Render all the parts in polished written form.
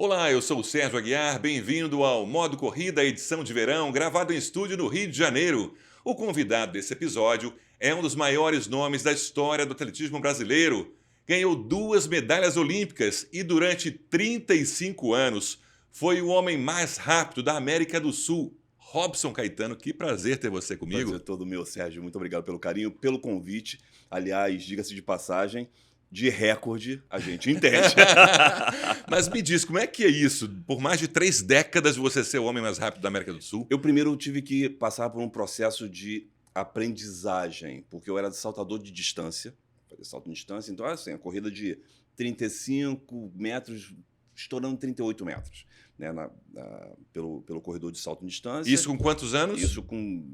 Olá, eu sou o Sérgio Aguiar, bem-vindo ao Modo Corrida, edição de verão, gravado em estúdio no Rio de Janeiro. O convidado desse episódio é um dos maiores nomes da história do atletismo brasileiro. Ganhou 2 medalhas olímpicas e durante 35 anos foi o homem mais rápido da América do Sul. Robson Caetano, que prazer ter você comigo. Prazer todo meu, Sérgio. Muito obrigado pelo carinho, pelo convite. Aliás, diga-se de passagem, de recorde, a gente entende. Mas me diz, como é que é isso? Por mais de 3 décadas você ser o homem mais rápido da América do Sul? Eu primeiro tive que passar por um processo de aprendizagem, porque eu era saltador de distância, fazia salto de distância, então assim, a corrida de 35 metros, estourando 38 metros, né, pelo corredor de salto de distância. Isso com quantos anos?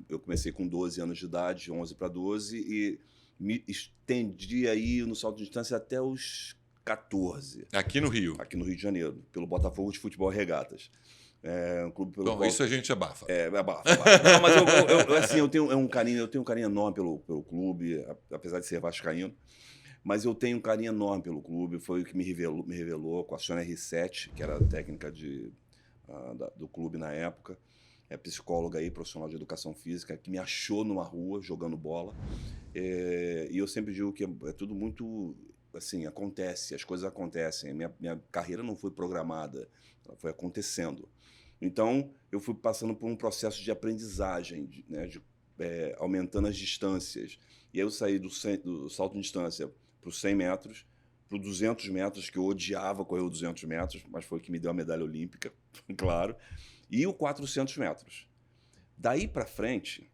Eu comecei com 12 anos de idade, 11 para 12, e me estendi aí no salto de distância até os 14, Aqui no Rio. aqui no Rio de Janeiro, pelo Botafogo de Futebol Regatas. É um clube pelo Bom, qual... isso a gente abafa. Abafa. Não, mas assim, eu tenho um carinho enorme pelo clube, apesar de ser vascaíno, mas eu tenho um carinho enorme pelo clube. Foi o que me revelou com a Sônia R7, que era a técnica do clube na época, é psicóloga aí, profissional de educação física, que me achou numa rua jogando bola. E eu sempre digo que é tudo muito assim, acontece, as coisas acontecem. Minha carreira não foi programada, ela foi acontecendo. Então, eu fui passando por um processo de aprendizagem, aumentando as distâncias. E aí eu saí do salto de distância para os 100 metros, para os 200 metros, que eu odiava correr os 200 metros, mas foi o que me deu a medalha olímpica, claro, e o 400 metros. Daí para frente,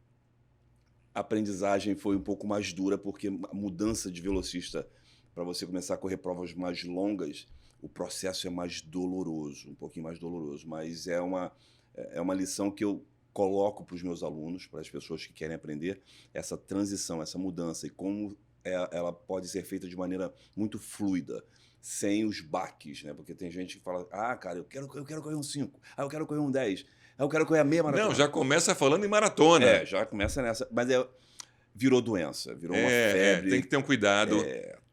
a aprendizagem foi um pouco mais dura, porque a mudança de velocista, para você começar a correr provas mais longas, o processo é mais doloroso, um pouquinho mais doloroso, mas é uma lição que eu coloco para os meus alunos, para as pessoas que querem aprender, essa transição, essa mudança, e como ela pode ser feita de maneira muito fluida, sem os baques, né? Porque tem gente que fala, cara, eu quero correr um 5, eu quero correr um 10, eu quero correr a meia maratona. Não, já começa falando em maratona. Já começa nessa, mas virou doença, virou uma febre. Tem que ter um cuidado.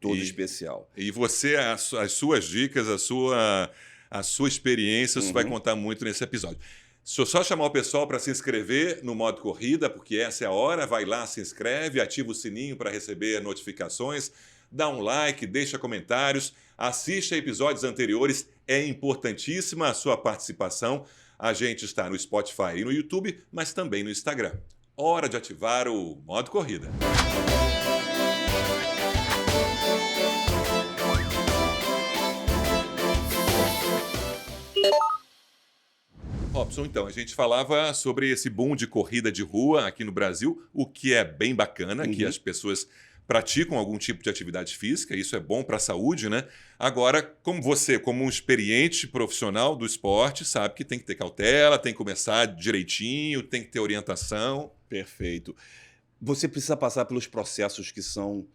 Todo especial. E você, as suas dicas, a sua experiência, você vai contar muito nesse episódio. Se eu só chamar o pessoal para se inscrever no Modo Corrida, porque essa é a hora, vai lá, se inscreve, ativa o sininho para receber notificações, dá um like, deixa comentários, assiste a episódios anteriores, é importantíssima a sua participação. A gente está no Spotify e no YouTube, mas também no Instagram. Hora de ativar o Modo Corrida. Robson, então, a gente falava sobre esse boom de corrida de rua aqui no Brasil, o que é bem bacana, que as pessoas praticam algum tipo de atividade física, isso é bom para a saúde, né? Agora, como você, como um experiente profissional do esporte, sabe que tem que ter cautela, tem que começar direitinho, tem que ter orientação. Perfeito. Você precisa passar pelos processos que são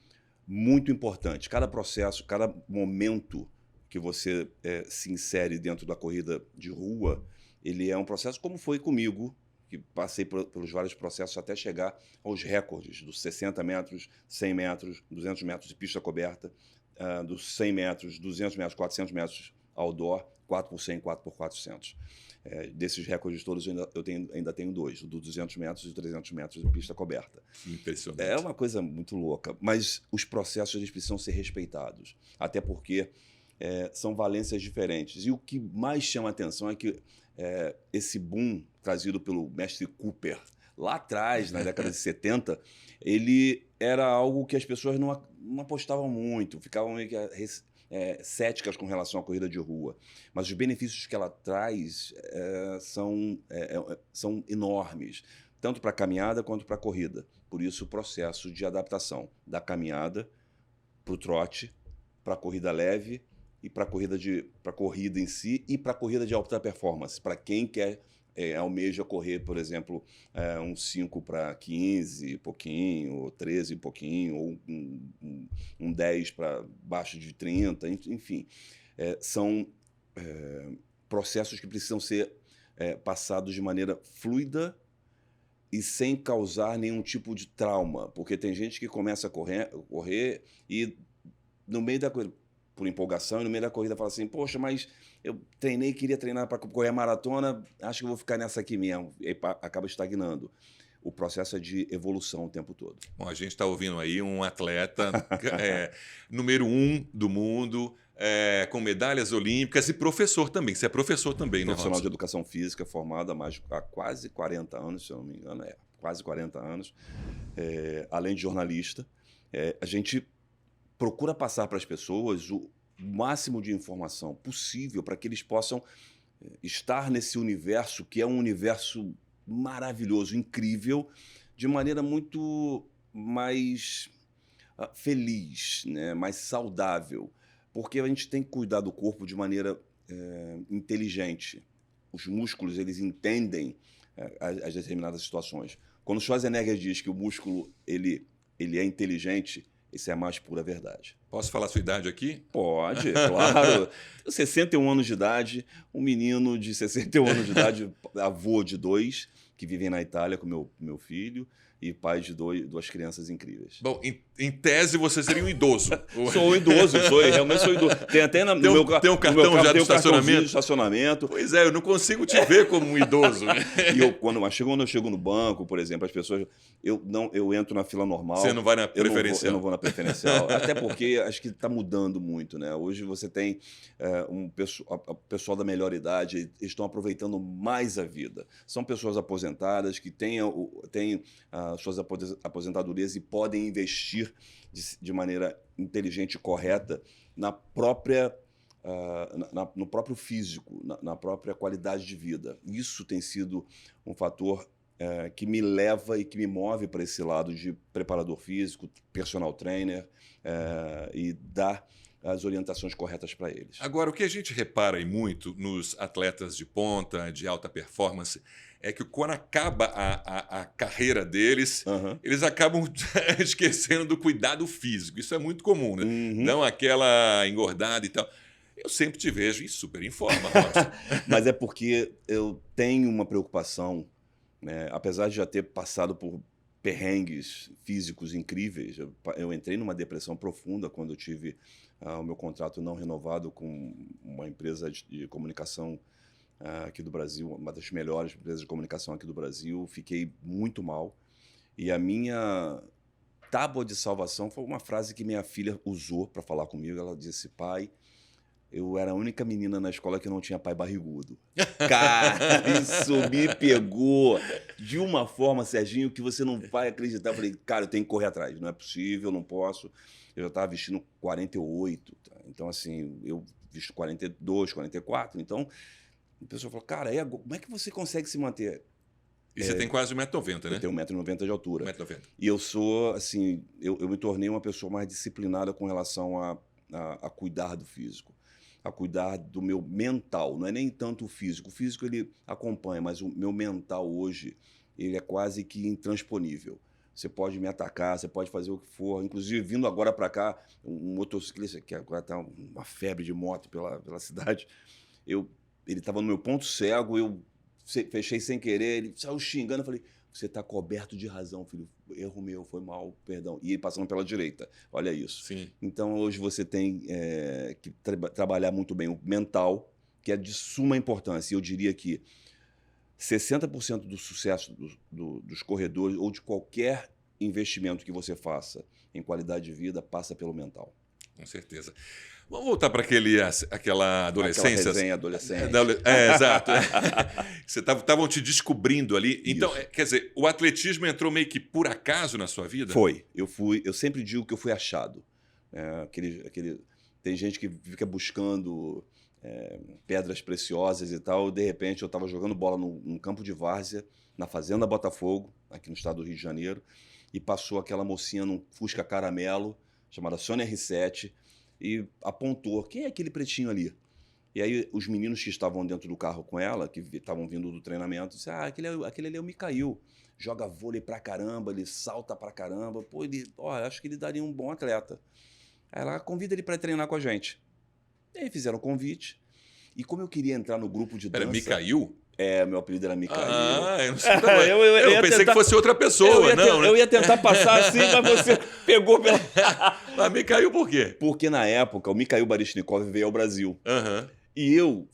muito importantes. Cada processo, cada momento que você se insere dentro da corrida de rua, ele é um processo como foi comigo, que passei pelos vários processos até chegar aos recordes dos 60 metros, 100 metros, 200 metros de pista coberta, dos 100 metros, 200 metros, 400 metros outdoor, 4x100, 4x400. Desses recordes todos eu ainda tenho 2, o dos 200 metros e 300 metros de pista coberta. Impressionante. É uma coisa muito louca, mas os processos eles precisam ser respeitados, até porque são valências diferentes. E o que mais chama a atenção é que esse boom trazido pelo mestre Cooper, lá atrás, na década de 70, ele era algo que as pessoas não apostavam muito, ficavam meio que céticas com relação à corrida de rua. Mas os benefícios que ela traz são enormes, tanto para a caminhada quanto para a corrida. Por isso, o processo de adaptação da caminhada para o trote, para a corrida leve, e para a corrida em si e para a corrida de alta performance, para quem quer almeja correr, por exemplo, um 5 para 15 e pouquinho, ou 13 e pouquinho, ou um 10 para baixo de 30, enfim. São processos que precisam ser passados de maneira fluida e sem causar nenhum tipo de trauma, porque tem gente que começa a correr e no meio da coisa por empolgação, e no meio da corrida fala assim, poxa, mas eu treinei, queria treinar para correr a maratona, acho que eu vou ficar nessa aqui mesmo. E aí acaba estagnando. O processo é de evolução o tempo todo. Bom, a gente está ouvindo aí um atleta número 1 do mundo, com medalhas olímpicas e professor também. Você é professor também, né, Profissional de Robson? educação física, formado há quase 40 anos, se eu não me engano, quase 40 anos, além de jornalista. A gente procura passar para as pessoas o máximo de informação possível para que eles possam estar nesse universo, que é um universo maravilhoso, incrível, de maneira muito mais feliz, né? Mais saudável, porque a gente tem que cuidar do corpo de maneira inteligente. Os músculos, eles entendem as determinadas situações. Quando Schwarzenegger diz que o músculo ele é inteligente, isso é a mais pura verdade. Posso falar a sua idade aqui? Pode, claro. 61 anos de idade, um menino de 61 anos de idade, avô de 2, que vivem na Itália com meu filho, e pai de duas crianças incríveis. Bom, em tese você seria um idoso. Sou um idoso, realmente sou idoso. Tem até no meu carro. Tem um cartão já de estacionamento? De estacionamento. Pois é, eu não consigo te ver como um idoso. E quando eu chego no banco, por exemplo, as pessoas. Eu entro na fila normal. Você não vai na preferencial? Eu não vou na preferencial. Até porque acho que está mudando muito, né? Hoje você tem o pessoal da melhor idade, eles estão aproveitando mais a vida. São pessoas aposentadas que têm suas aposentadorias e podem investir de maneira inteligente e correta no próprio físico, na própria qualidade de vida. Isso tem sido um fator que me leva e que me move para esse lado de preparador físico, personal trainer, e dar as orientações corretas para eles. Agora, o que a gente repara aí muito nos atletas de ponta, de alta performance, é que quando acaba a carreira deles, eles acabam esquecendo do cuidado físico. Isso é muito comum, né? Não aquela engordada e tal. Eu sempre te vejo super em forma, Robson. Mas é porque eu tenho uma preocupação, né? Apesar de já ter passado por perrengues físicos incríveis, eu entrei numa depressão profunda quando eu tive o meu contrato não renovado com uma empresa de comunicação aqui do Brasil, uma das melhores empresas de comunicação aqui do Brasil. Fiquei muito mal. E a minha tábua de salvação foi uma frase que minha filha usou para falar comigo. Ela disse: pai, eu era a única menina na escola que não tinha pai barrigudo. Cara, isso me pegou de uma forma, Serginho, que você não vai acreditar. Eu falei, cara, eu tenho que correr atrás. Não é possível, não posso. Eu já estava vestindo 48. Tá? Então, assim, eu visto 42, 44. Então, a pessoa falou, cara, como é que você consegue se manter? E você tem quase 1,90 m, né? Eu tenho 1,90 m de altura. 1,90 m. E eu sou, assim, eu me tornei uma pessoa mais disciplinada com relação a cuidar do físico, a cuidar do meu mental. Não é nem tanto o físico. O físico, ele acompanha, mas o meu mental hoje, ele é quase que intransponível. Você pode me atacar, você pode fazer o que for. Inclusive, vindo agora para cá, um motociclista, que agora está uma febre de moto pela cidade, ele estava no meu ponto cego, eu fechei sem querer, ele saiu xingando, eu falei, você está coberto de razão, filho, erro meu, foi mal, perdão. E ele passando pela direita, olha isso. Sim. Então, hoje você tem que trabalhar muito bem o mental, que é de suma importância. E eu diria que 60% do sucesso dos corredores ou de qualquer investimento que você faça em qualidade de vida passa pelo mental. Com certeza. Vamos voltar para aquela adolescência. Aquela resenha adolescente. Exato. Você estavam te descobrindo ali. Então, quer dizer, o atletismo entrou meio que por acaso na sua vida? Foi. Eu sempre digo que eu fui achado. Tem gente que fica buscando pedras preciosas e tal. De repente, eu estava jogando bola num campo de várzea, na Fazenda Botafogo, aqui no estado do Rio de Janeiro, e passou aquela mocinha num Fusca Caramelo, chamada Sônia R7, e apontou, quem é aquele pretinho ali? E aí os meninos que estavam dentro do carro com ela, que estavam vindo do treinamento, disseram, aquele ali é o Micail, joga vôlei pra caramba, ele salta pra caramba, pô, acho que ele daria um bom atleta. Aí ela convida ele para treinar com a gente. E aí fizeram o convite, e como eu queria entrar no grupo de dança... Era Micail? Meu apelido era Micail. Eu não sei. Eu pensei que fosse outra pessoa, eu ia tentar passar assim, mas você pegou pela... Mas me caiu por quê? Porque na época o Mikhail Baryshnikov veio ao Brasil. Aham. E eu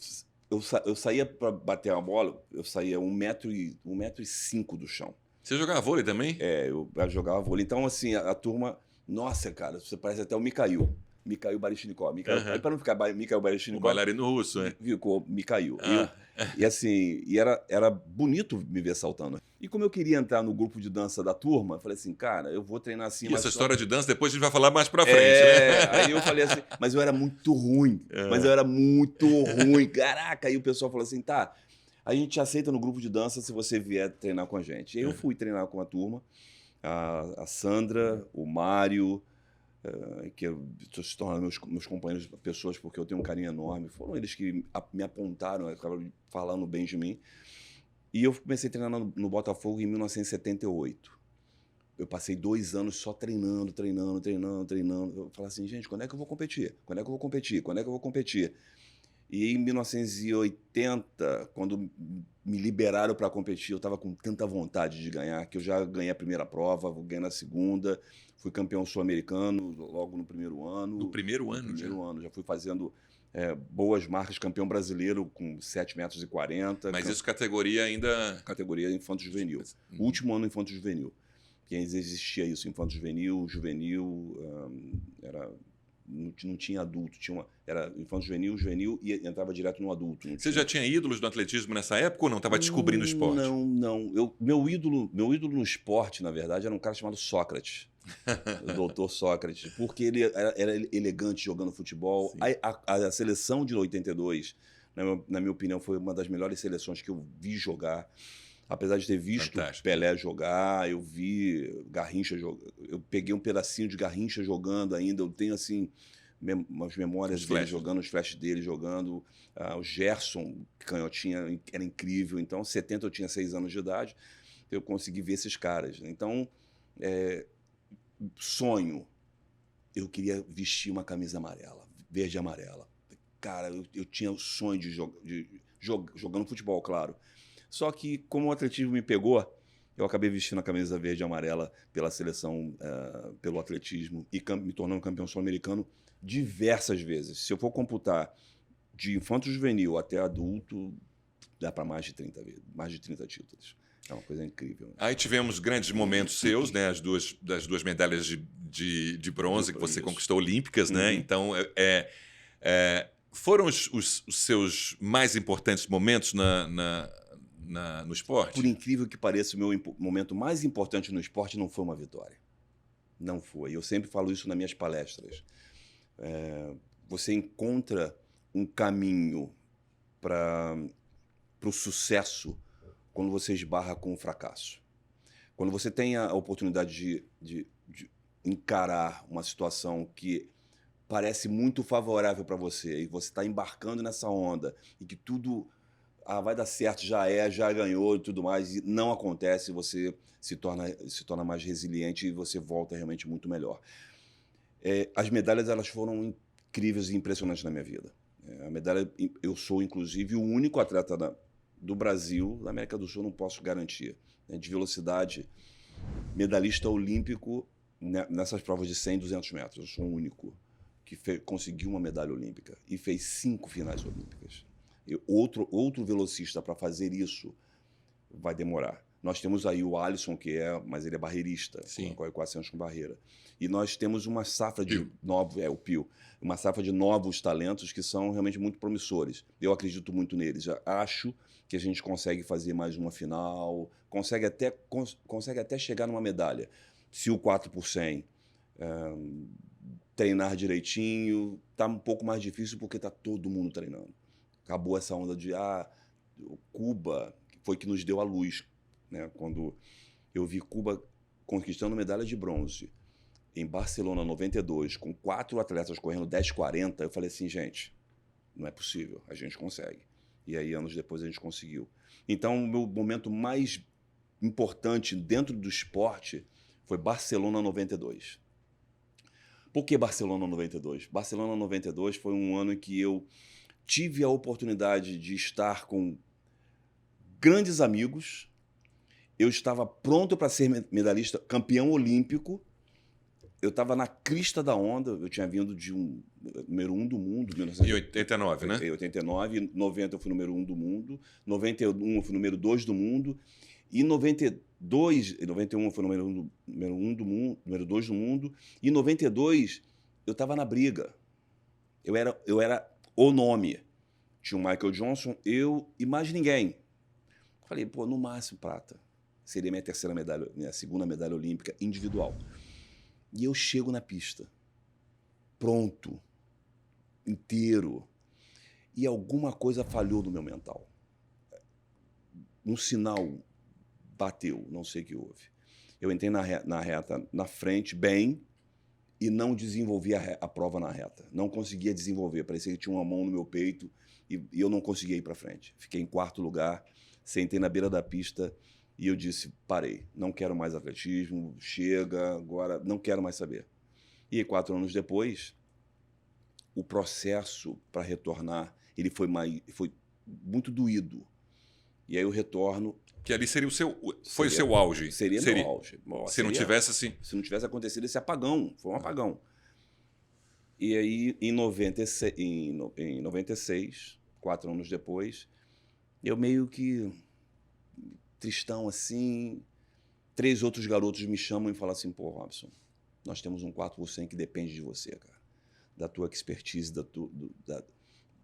saía para bater uma bola, eu saía 1,5 m do chão. Você jogava vôlei também? Eu jogava vôlei. Então, assim, a turma... Nossa, cara, você parece até o Mikhail. Mikhail Baryshnikov. Aí, para não ficar Mikhail O Baryshnikov, bailarino russo, né? ficou Mikhail. Ah. E assim, era bonito me ver saltando. E como eu queria entrar no grupo de dança da turma, eu falei assim, cara, eu vou treinar assim. E essa mas história de dança depois a gente vai falar mais pra frente, né? Aí eu falei assim, mas eu era muito ruim. Mas eu era muito ruim. Caraca, aí o pessoal falou assim, tá, a gente te aceita no grupo de dança se você vier treinar com a gente. E aí eu fui treinar com a turma, a Sandra, o Mário, que se tornaram meus companheiros, pessoas porque eu tenho um carinho enorme. Foram eles que me apontaram, acabaram falando bem de mim. E eu comecei a treinar no Botafogo em 1978. Eu passei 2 anos só treinando. Eu falei assim, gente, quando é que eu vou competir? Quando é que eu vou competir? Quando é que eu vou competir? E em 1980, quando me liberaram para competir, eu estava com tanta vontade de ganhar, que eu já ganhei a primeira prova, ganhei na segunda, fui campeão sul-americano logo no primeiro ano. No primeiro ano, No primeiro ano, já fui fazendo boas marcas, campeão brasileiro com 7,40 m. Mas isso categoria ainda... Categoria infanto-juvenil. Último ano infanto-juvenil. Que existia isso, infanto-juvenil, juvenil, não tinha adulto, era infanto-juvenil, juvenil e entrava direto no adulto. Você já tinha ídolos do atletismo nessa época ou não? Estava descobrindo o esporte? Não. Meu ídolo no esporte, na verdade, era um cara chamado Sócrates. O doutor Sócrates, porque ele era elegante jogando futebol. A seleção de 82, na minha opinião, foi uma das melhores seleções que eu vi jogar. Apesar de ter visto Pelé jogar, eu vi Garrincha jogar. Eu peguei um pedacinho de Garrincha jogando ainda. Eu tenho, assim, umas memórias dele jogando, os flashes dele jogando. O Gerson, canhotinha, era incrível. Então, em 70 eu tinha 6 anos de idade. Eu consegui ver esses caras. Então, sonho. Eu queria vestir uma camisa amarela, verde e amarela. Cara, eu tinha o sonho de jogando futebol, claro. Só que, como o atletismo me pegou, eu acabei vestindo a camisa verde e amarela pela seleção, pelo atletismo, e me tornando campeão sul-americano diversas vezes. Se eu for computar de infanto-juvenil até adulto, dá para mais de 30 títulos. É uma coisa incrível. Né? Aí tivemos grandes momentos seus, né? As duas medalhas de bronze que você conquistou olímpicas, né? Então, foram os seus mais importantes momentos no esporte? Por incrível que pareça, o meu momento mais importante no esporte não foi uma vitória. Não foi. Eu sempre falo isso nas minhas palestras. Você encontra um caminho para o sucesso quando você esbarra com o fracasso. Quando você tem a oportunidade de encarar uma situação que parece muito favorável para você e você está embarcando nessa onda e que tudo vai dar certo, já ganhou e tudo mais, e não acontece, você se torna mais resiliente e você volta realmente muito melhor. As medalhas elas foram incríveis e impressionantes na minha vida. A medalha, eu sou inclusive o único atleta do Brasil, da América do Sul, não posso garantir, né, de velocidade, medalhista olímpico nessas provas de 100 e 200 metros. Eu sou o único que conseguiu uma medalha olímpica e fez 5 finais olímpicas. Outro velocista para fazer isso vai demorar. Nós temos aí o Alisson, mas ele é barreirista, corre 400 com barreira. E nós temos uma safra de novos, o Pio, uma safra de novos talentos que são realmente muito promissores. Eu acredito muito neles. Eu acho que a gente consegue fazer mais uma final, consegue até chegar numa medalha. Se o 4 por 100 treinar direitinho, tá um pouco mais difícil porque tá todo mundo treinando. Acabou essa onda de Cuba foi que nos deu a luz, né? Quando eu vi Cuba conquistando medalha de bronze em Barcelona 92, com 4 atletas correndo 10:40, eu falei assim, gente, não é possível, a gente consegue. E aí, anos depois, a gente conseguiu. Então, o meu momento mais importante dentro do esporte foi Barcelona 92. Por que Barcelona 92? Barcelona 92 foi um ano em que eu tive a oportunidade de estar com grandes amigos. Eu estava pronto para ser medalhista, campeão olímpico, eu estava na crista da onda, eu tinha vindo de número 1 do mundo. Em 89, né? Em 89, 90 eu fui número 1 do mundo, 91 eu fui número 2 do mundo, e 92, 91 eu fui número 1 do mundo, número 2 do mundo, e em 92 eu estava na briga. Eu era o nome. Tinha o Michael Johnson, eu e mais ninguém. Falei, pô, no máximo prata. Seria minha terceira medalha, minha segunda medalha olímpica individual. E eu chego na pista, pronto, inteiro, e alguma coisa falhou no meu mental. Um sinal bateu, não sei o que houve. Eu entrei na reta na frente, bem, e não desenvolvi a prova na reta. Não conseguia desenvolver, parecia que tinha uma mão no meu peito e eu não conseguia ir para frente. Fiquei em quarto lugar, sentei na beira da pista e eu disse, parei, não quero mais atletismo, chega, agora não quero mais saber. E 4 anos depois, o processo para retornar, ele foi muito doído. E aí eu retorno. Que ali seria o seu auge. Seria meu auge. Se não tivesse assim. Se não tivesse acontecido esse apagão, foi um apagão. E aí, em 96, 4 anos depois, eu meio que tristão assim, 3 outros garotos me chamam e falam assim, pô, Robson, nós temos um 4% que depende de você, cara. Da tua expertise,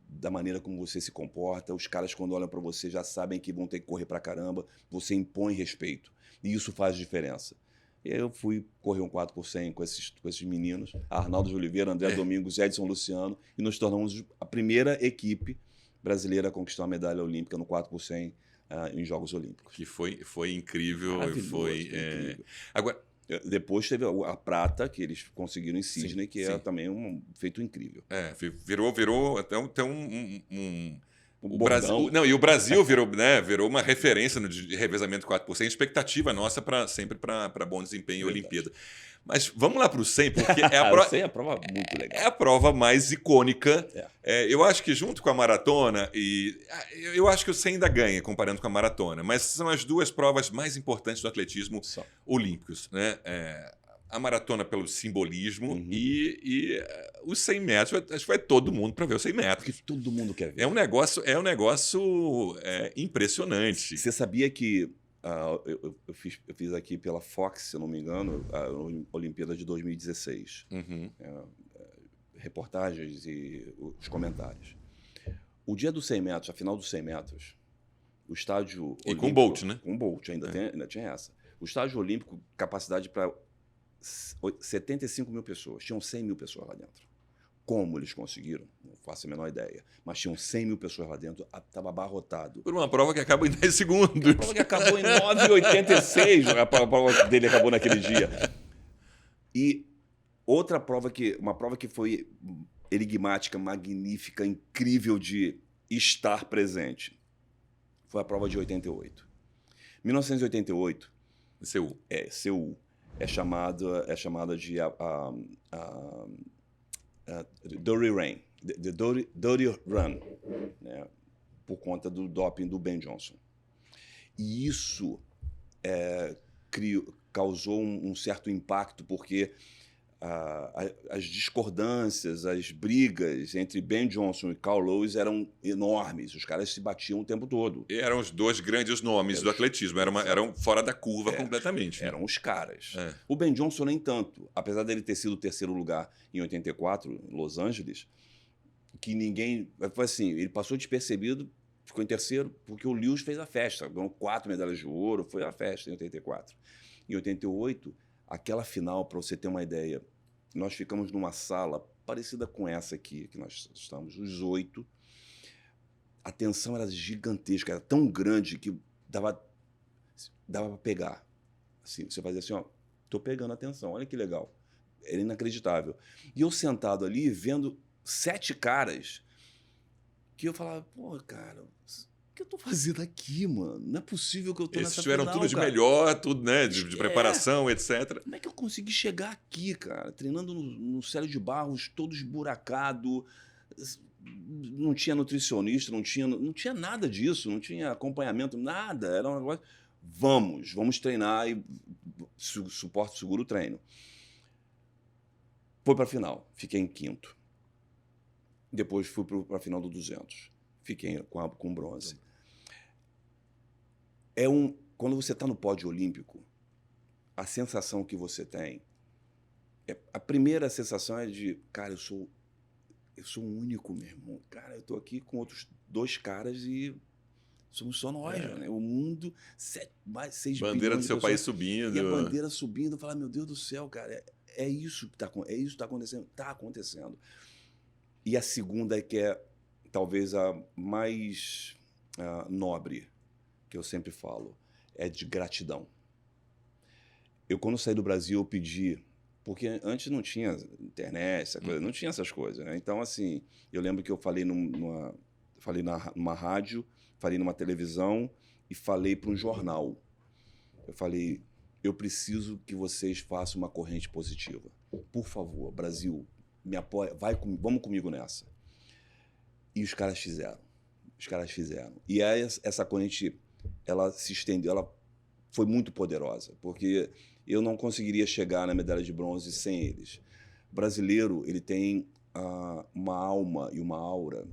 da maneira como você se comporta. Os caras, quando olham para você, já sabem que vão ter que correr pra caramba. Você impõe respeito. E isso faz diferença. E aí eu fui correr um 4% com esses meninos, Arnaldo de Oliveira, André Domingos, Edson Luciano, e nos tornamos a primeira equipe brasileira a conquistar uma medalha olímpica no 4% em Jogos Olímpicos. Que foi incrível. Foi incrível. Agora, depois teve a prata, que eles conseguiram em Sydney, que é também um feito incrível. Virou até o Brasil, não, e o Brasil virou uma referência de revezamento 4%, expectativa nossa sempre para bom desempenho em Olimpíada. Mas vamos lá para o 100, porque é a prova, 100 é a prova muito legal. É a prova mais icônica. Eu acho que junto com a maratona, eu acho que o 100 ainda ganha comparando com a maratona, mas são as duas provas mais importantes do atletismo olímpicos, né? A maratona pelo simbolismo e os 100 metros, acho que vai todo mundo para ver os 100 metros. Porque todo mundo quer ver. É um negócio impressionante. Você sabia que eu fiz aqui pela Fox, se eu não me engano, a Olimpíada de 2016. Reportagens e os comentários. O dia dos 100 metros, a final dos 100 metros, o estádio olímpico... E com o Bolt, né? Com o Bolt, ainda tinha essa. O estádio olímpico, capacidade para 75 mil pessoas. Tinham 100 mil pessoas lá dentro. Como eles conseguiram? Não faço a menor ideia. Mas tinham 100 mil pessoas lá dentro, estava abarrotado. Por uma prova que acaba em 10 segundos. A prova que acabou em 9h86, a prova dele acabou naquele dia. E uma prova que foi enigmática, magnífica, incrível de estar presente, foi a prova de 88. 1988... Seul. Seul. É chamada de Dirty Rain, Dirty Run, né? Por conta do doping do Ben Johnson. E isso causou um certo impacto, porque as discordâncias, as brigas entre Ben Johnson e Carl Lewis eram enormes. Os caras se batiam o tempo todo. E eram os dois grandes nomes do atletismo. Eram fora da curva completamente. Eram os caras. O Ben Johnson nem tanto. Apesar dele ter sido o 3º lugar em 84, em Los Angeles, que ninguém... Foi assim, ele passou despercebido, ficou em 3º, porque o Lewis fez a festa. Ganhou 4 medalhas de ouro, foi a festa em 84. Em 88... Aquela final, para você ter uma ideia, nós ficamos numa sala parecida com essa aqui, que nós estamos, os 8. A tensão era gigantesca, era tão grande que dava para pegar. Assim, você fazia assim, ó, tô pegando a tensão, olha que legal. Era inacreditável. E eu sentado ali, vendo 7 caras, que eu falava, pô, cara... O que eu tô fazendo aqui, mano? Não é possível que eu tô nessa final, tiveram tudo de melhor, tudo, né? De preparação, etc. Como é que eu consegui chegar aqui, cara? Treinando no Célio de Barros, todo esburacado. Não tinha nutricionista, não tinha nada disso, não tinha acompanhamento, nada. Era um negócio... Vamos treinar e suporte seguro o treino. Foi para a final, fiquei em quinto. Depois fui para a final do 200, fiquei com bronze. Quando você está no pódio olímpico, a sensação que você tem, a primeira sensação é de, cara, eu sou o único, meu irmão. Cara, eu estou aqui com outros 2 caras e somos só nós, né? O mundo, mais 6 bilhões de Bandeira do seu pessoas, país subindo. E a bandeira subindo, falar, meu Deus do céu, cara, é isso que está acontecendo. Está acontecendo. E a segunda, que é talvez a mais nobre, que eu sempre falo, é de gratidão. Quando saí do Brasil, eu pedi, porque antes não tinha internet, essa coisa, não tinha essas coisas, né? Então, assim, eu lembro que eu falei numa rádio, falei numa televisão e falei para um jornal. Eu falei, eu preciso que vocês façam uma corrente positiva. Por favor, Brasil, me apoia, vamos comigo nessa. E os caras fizeram. E aí, essa corrente, ela se estendeu, ela foi muito poderosa, porque eu não conseguiria chegar na medalha de bronze sem eles. O brasileiro, ele tem uma alma e uma aura,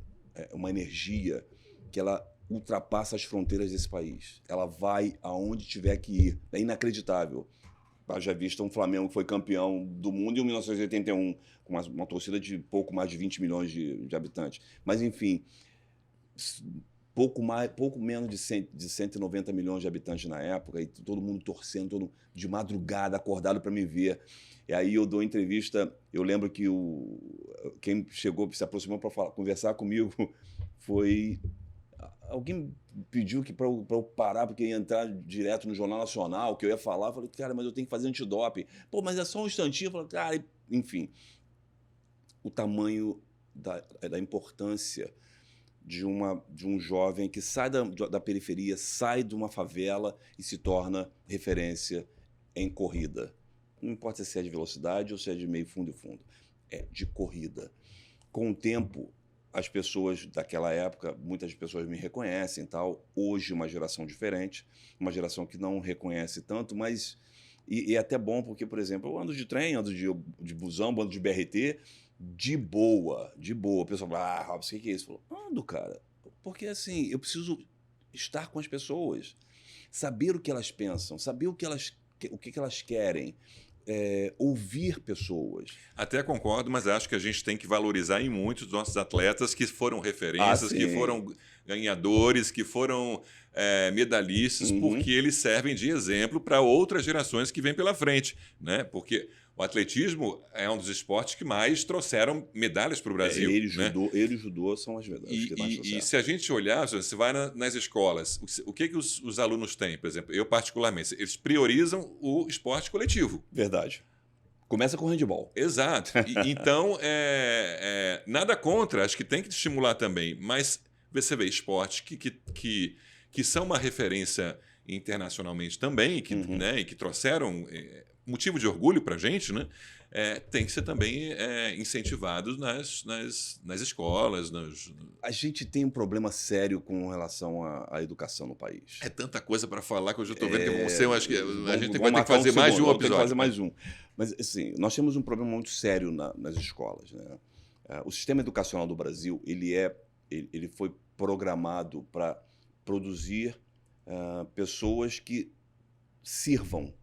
uma energia que ela ultrapassa as fronteiras desse país. Ela vai aonde tiver que ir. É inacreditável. Já visto um Flamengo que foi campeão do mundo em 1981, com uma torcida de pouco mais de 20 milhões de habitantes. Mas, enfim, pouco menos de 190 milhões de habitantes na época, e todo mundo torcendo, de madrugada, acordado para me ver. E aí eu dou entrevista, eu lembro que quem chegou, se aproximou para conversar comigo foi... Alguém pediu para eu parar, porque ia entrar direto no Jornal Nacional, que eu ia falar. Eu falei, cara, mas eu tenho que fazer antidoping. Pô, mas é só um instantinho. Eu falei, cara, enfim. O tamanho da importância de um jovem que sai da periferia, sai de uma favela e se torna referência em corrida. Não importa se é de velocidade ou se é de meio fundo e fundo. É de corrida. Com o tempo, as pessoas daquela época, muitas pessoas me reconhecem e tal. Hoje, uma geração diferente, uma geração que não reconhece tanto, mas... E é até bom porque, por exemplo, eu ando de trem, ando de busão, ando de BRT, de boa. O pessoal fala, Robson, o que é isso? Eu falo, ando, cara. Porque, assim, eu preciso estar com as pessoas, saber o que elas pensam, saber o que elas querem, ouvir pessoas. Até concordo, mas acho que a gente tem que valorizar em muito os nossos atletas que foram referências, que foram ganhadores, que foram medalhistas, porque eles servem de exemplo para outras gerações que vêm pela frente, né? Porque o atletismo é um dos esportes que mais trouxeram medalhas para o Brasil. Ele e judô são as medalhas que mais trouxeram. E se a gente olhar, você vai nas escolas, o que os alunos têm, por exemplo? Eu, particularmente, eles priorizam o esporte coletivo. Verdade. Começa com o handebol. Exato. Então, nada contra, acho que tem que estimular também, mas você vê esportes que são uma referência internacionalmente também, né, e que trouxeram motivo de orgulho para a gente, né? Tem que ser também incentivados nas escolas. A gente tem um problema sério com relação à educação no país. É tanta coisa para falar que eu já estou vendo que vão ser. Eu acho que a gente vai ter que fazer mais de um episódio. Tem que fazer mais um. Mas, assim, nós temos um problema muito sério nas escolas, né? O sistema educacional do Brasil, ele foi programado para produzir pessoas que sirvam.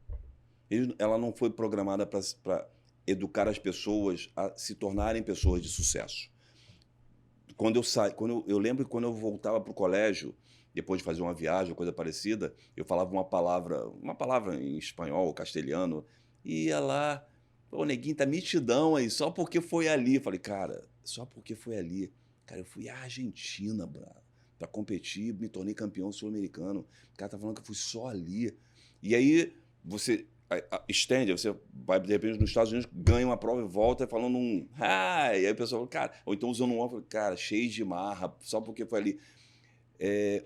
Ela não foi programada para educar as pessoas a se tornarem pessoas de sucesso. Eu lembro que quando eu voltava para o colégio, depois de fazer uma viagem ou coisa parecida, eu falava uma palavra em espanhol ou castelhano, e ia lá, o neguinho tá mitidão aí, só porque foi ali. Eu falei, cara, só porque foi ali. Cara, eu fui à Argentina para competir, me tornei campeão sul-americano. O cara tá falando que eu fui só ali. E aí você estende, você vai, de repente, nos Estados Unidos, ganha uma prova e volta falando e aí o pessoal fala, cara, ou então usando um óculos, cara, cheio de marra, só porque foi ali.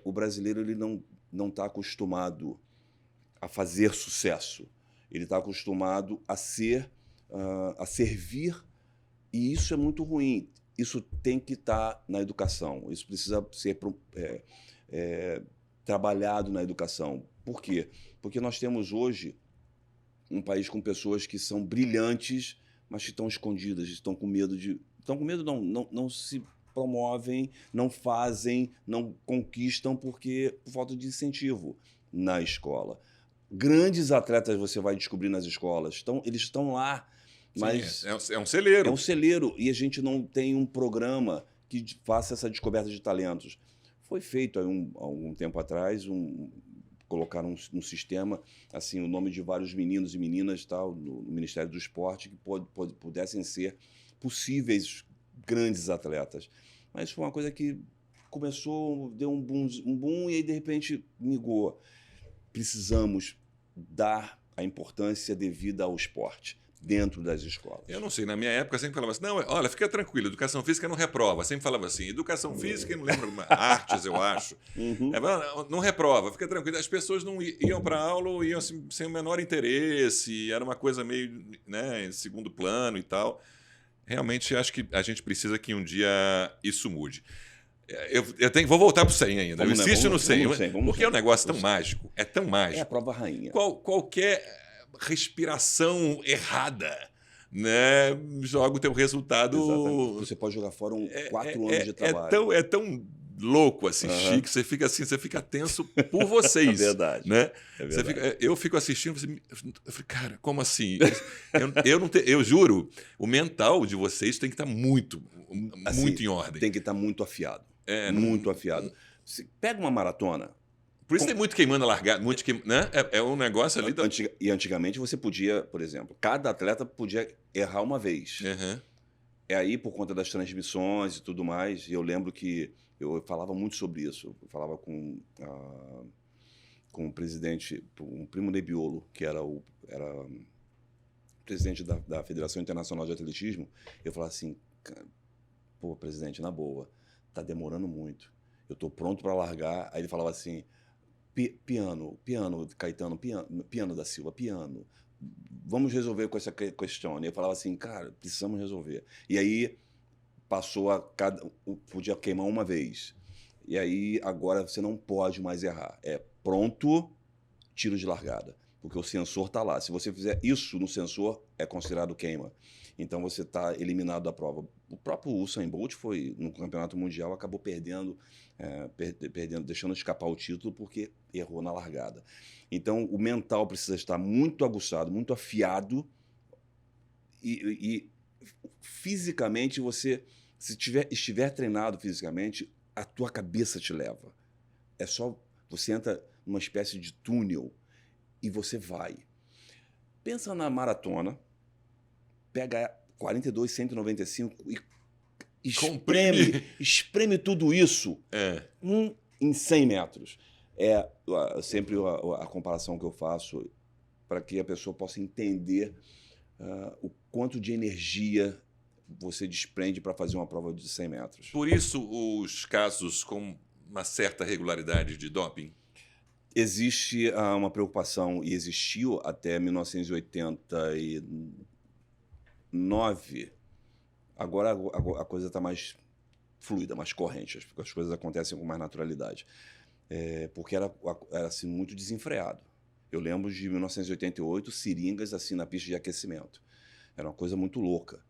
O brasileiro, ele não está acostumado a fazer sucesso. Ele está acostumado a servir, e isso é muito ruim. Isso tem que estar na educação. Isso precisa ser trabalhado na educação. Por quê? Porque nós temos hoje um país com pessoas que são brilhantes mas que estão escondidas, estão com medo de... Estão com medo, não se promovem, não fazem, não conquistam por falta de incentivo na escola. Grandes atletas você vai descobrir nas escolas, eles estão lá, mas... Sim, é um celeiro. É um celeiro, e a gente não tem um programa que faça essa descoberta de talentos. Foi feito há algum tempo atrás, colocaram um sistema, assim, o nome de vários meninos e meninas tal, no Ministério do Esporte, que pudessem ser possíveis grandes atletas. Mas foi uma coisa que começou, deu um boom e aí, de repente, migrou. Precisamos dar a importância devida ao esporte dentro das escolas. Eu não sei, na minha época sempre falava assim, não, olha, fica tranquilo, educação física não reprova. Sempre falava assim, educação física, eu não lembro, artes, eu acho. Não reprova, fica tranquilo. As pessoas não iam para a aula ou iam assim, sem o menor interesse, era uma coisa meio, né, em segundo plano e tal. Realmente acho que a gente precisa que um dia isso mude. Vou voltar para o 100 ainda. Eu insisto no 100, porque é um negócio tão mágico. É tão mágico. É a prova rainha. Qualquer respiração errada, né, joga o teu resultado... Exatamente. Você pode jogar fora 4 anos de trabalho. É tão louco assistir que você fica tenso por vocês. É verdade. Né? É verdade. Eu fico assistindo, eu falei, cara, como assim? Eu juro, o mental de vocês tem que estar muito em ordem. Tem que estar muito afiado. Muito afiado. Pega uma maratona. Por isso tem muito queimando a largada, né? É um negócio ali... E antigamente você podia, por exemplo, cada atleta podia errar uma vez. É aí por conta das transmissões e tudo mais. E eu lembro que eu falava muito sobre isso. Eu falava com o presidente, um primo Nebbiolo, que era presidente da Federação Internacional de Atletismo. Eu falava assim, pô, presidente, na boa, tá demorando muito. Eu estou pronto para largar. Aí ele falava assim... Piano, Caetano, piano da Silva, piano. Vamos resolver com essa questão. E eu falava assim, cara, precisamos resolver. E aí passou podia queimar uma vez. E aí agora você não pode mais errar. É pronto, tiro de largada. Porque o sensor está lá. Se você fizer isso no sensor, é considerado queima. Então você está eliminado da prova. O próprio Usain Bolt no campeonato mundial, acabou perdendo, deixando escapar o título porque errou na largada. Então o mental precisa estar muito aguçado, muito afiado e fisicamente se estiver treinado fisicamente, a tua cabeça te leva. É só você entra numa espécie de túnel e você vai. Pensa na maratona, pega 42, 195 e espreme tudo isso em 100 metros. É sempre a comparação que eu faço para que a pessoa possa entender o quanto de energia você desprende para fazer uma prova de 100 metros. Por isso, os casos com uma certa regularidade de doping? Existe uma preocupação, e existiu até 1989. Agora a coisa está mais fluida, mais corrente, as coisas acontecem com mais naturalidade. Porque era assim, muito desenfreado. Eu lembro de 1988, seringas assim na pista de aquecimento. Era uma coisa muito louca.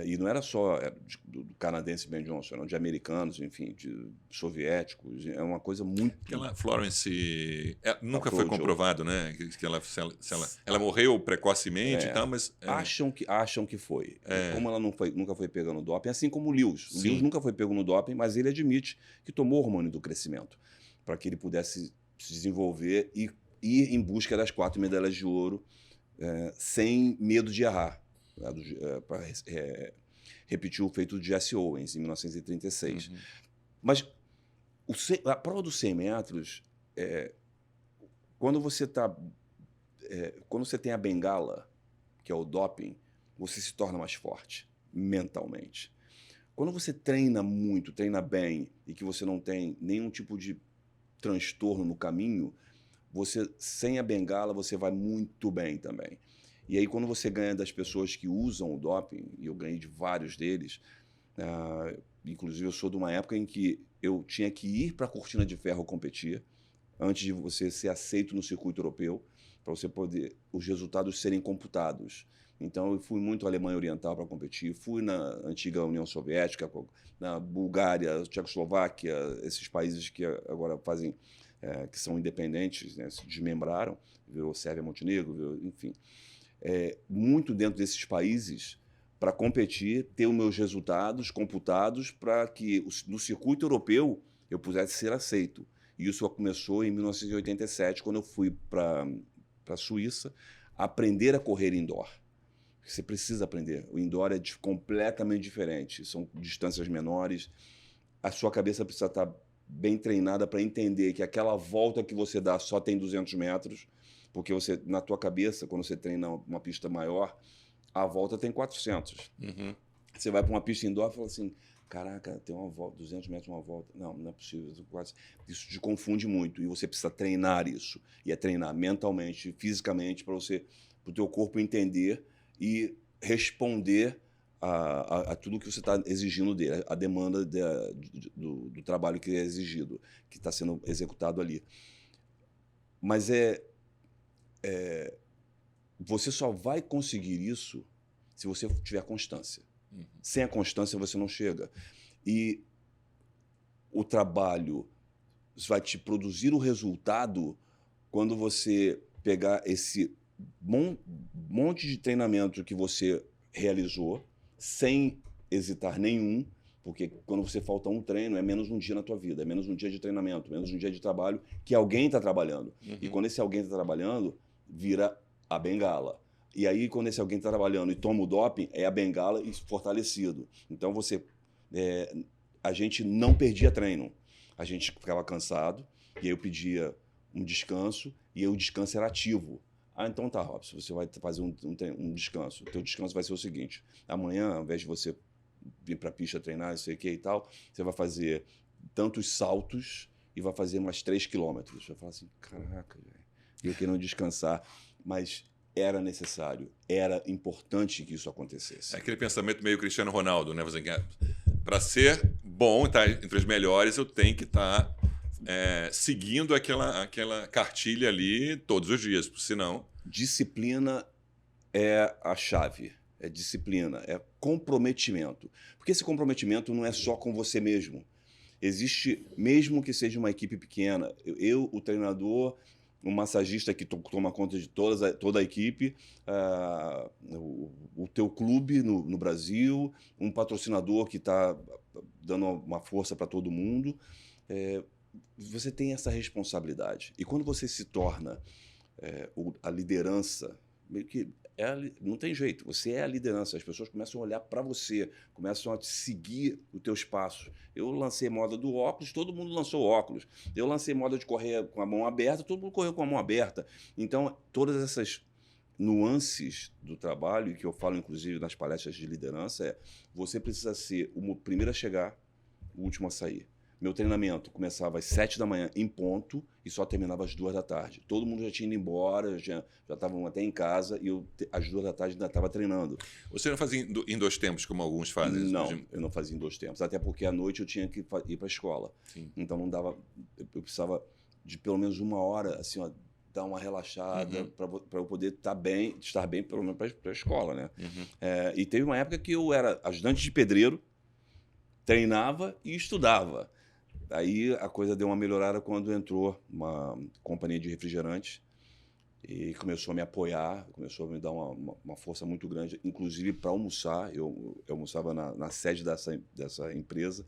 E não era só do canadense Ben Johnson, eram de americanos, enfim, de soviéticos. É uma coisa muito... Aquela Florence nunca foi comprovado, né? Que ela morreu precocemente e tal, mas... Acham que foi. Como ela nunca foi pega no doping, assim como o Lewis. O Lewis nunca foi pego no doping, mas ele admite que tomou o hormônio do crescimento para que ele pudesse se desenvolver e ir em busca das 4 medalhas de ouro sem medo de errar. Para repetir o feito de Jesse Owens em 1936. Mas a prova dos 100 metros, quando você tem a bengala, que é o doping, você se torna mais forte mentalmente. Quando você treina muito, treina bem e que você não tem nenhum tipo de transtorno no caminho, sem a bengala você vai muito bem também. E aí, quando você ganha das pessoas que usam o doping, e eu ganhei de vários deles, inclusive eu sou de uma época em que eu tinha que ir para a Cortina de Ferro competir, antes de você ser aceito no circuito europeu, para você poder os resultados serem computados. Então, eu fui muito à Alemanha Oriental para competir, fui na antiga União Soviética, na Bulgária, Tchecoslováquia, esses países que agora fazem, que são independentes, né, se desmembraram, virou Sérvia, Montenegro, enfim. Muito dentro desses países para competir, ter os meus resultados computados para que no circuito europeu eu pudesse ser aceito. E isso começou em 1987, quando eu fui para a Suíça aprender a correr indoor. Você precisa aprender. O indoor é completamente diferente. São distâncias menores. A sua cabeça precisa estar bem treinada para entender que aquela volta que você dá só tem 200 metros, porque você, na tua cabeça, quando você treina uma pista maior, a volta tem 400. Uhum. Você vai para uma pista indoor e fala assim, caraca, tem uma volta, 200 metros uma volta. Não, não é possível. Isso te confunde muito e você precisa treinar isso. E é treinar mentalmente, fisicamente, para o teu corpo entender e responder a tudo que você está exigindo dele, a demanda do trabalho que é exigido, que está sendo executado ali. Mas você só vai conseguir isso se você tiver constância. Uhum. Sem a constância, você não chega. E o trabalho vai te produzir o resultado quando você pegar esse monte de treinamento que você realizou, sem hesitar nenhum, porque quando você falta um treino, é menos um dia na tua vida, é menos um dia de treinamento, menos um dia de trabalho que alguém está trabalhando. Uhum. E quando esse alguém está trabalhando, vira a bengala. E aí, quando esse alguém está trabalhando e toma o doping, é a bengala e fortalecido. Então, a gente não perdia treino. A gente ficava cansado, e aí eu pedia um descanso, e aí o descanso era ativo. Então tá, Robson, você vai fazer um descanso. O teu descanso vai ser o seguinte, amanhã, ao invés de você vir para a pista treinar, não sei o que e tal, você vai fazer tantos saltos e vai fazer mais 3 quilômetros. Eu falo assim, caraca, velho, eu querendo descansar, mas era necessário, era importante que isso acontecesse. É aquele pensamento meio Cristiano Ronaldo, né? Para ser bom, estar entre os melhores, eu tenho que estar seguindo aquela cartilha ali todos os dias, senão... Disciplina é a chave, é disciplina, é comprometimento. Porque esse comprometimento não é só com você mesmo. Existe, mesmo que seja uma equipe pequena, o treinador, um massagista que toma conta de toda a equipe, o teu clube no Brasil, um patrocinador que está dando uma força para todo mundo. Você tem essa responsabilidade. E quando você se torna a liderança, meio que não tem jeito, você é a liderança, as pessoas começam a olhar para você, começam a seguir os teus passos. Eu lancei moda do óculos, todo mundo lançou óculos. Eu lancei moda de correr com a mão aberta, todo mundo correu com a mão aberta. Então, todas essas nuances do trabalho, que eu falo inclusive nas palestras de liderança, você precisa ser o primeiro a chegar, o último a sair. Meu treinamento começava às 7 da manhã em ponto e só terminava às 2 da tarde. Todo mundo já tinha ido embora, já estavam até em casa e eu, às 2 da tarde, ainda estava treinando. Você não fazia em 2 tempos, como alguns fazem? Não, eu não fazia em 2 tempos. Até porque à noite eu tinha que ir para a escola. Sim. Então não dava... Eu precisava de pelo menos 1 hora, assim, ó, dar uma relaxada para eu poder estar bem pelo menos para a escola, né? Uhum. E teve uma época que eu era ajudante de pedreiro, treinava e estudava. Aí a coisa deu uma melhorada quando entrou uma companhia de refrigerantes e começou a me apoiar, começou a me dar uma força muito grande, inclusive para almoçar. Eu almoçava na sede dessa empresa,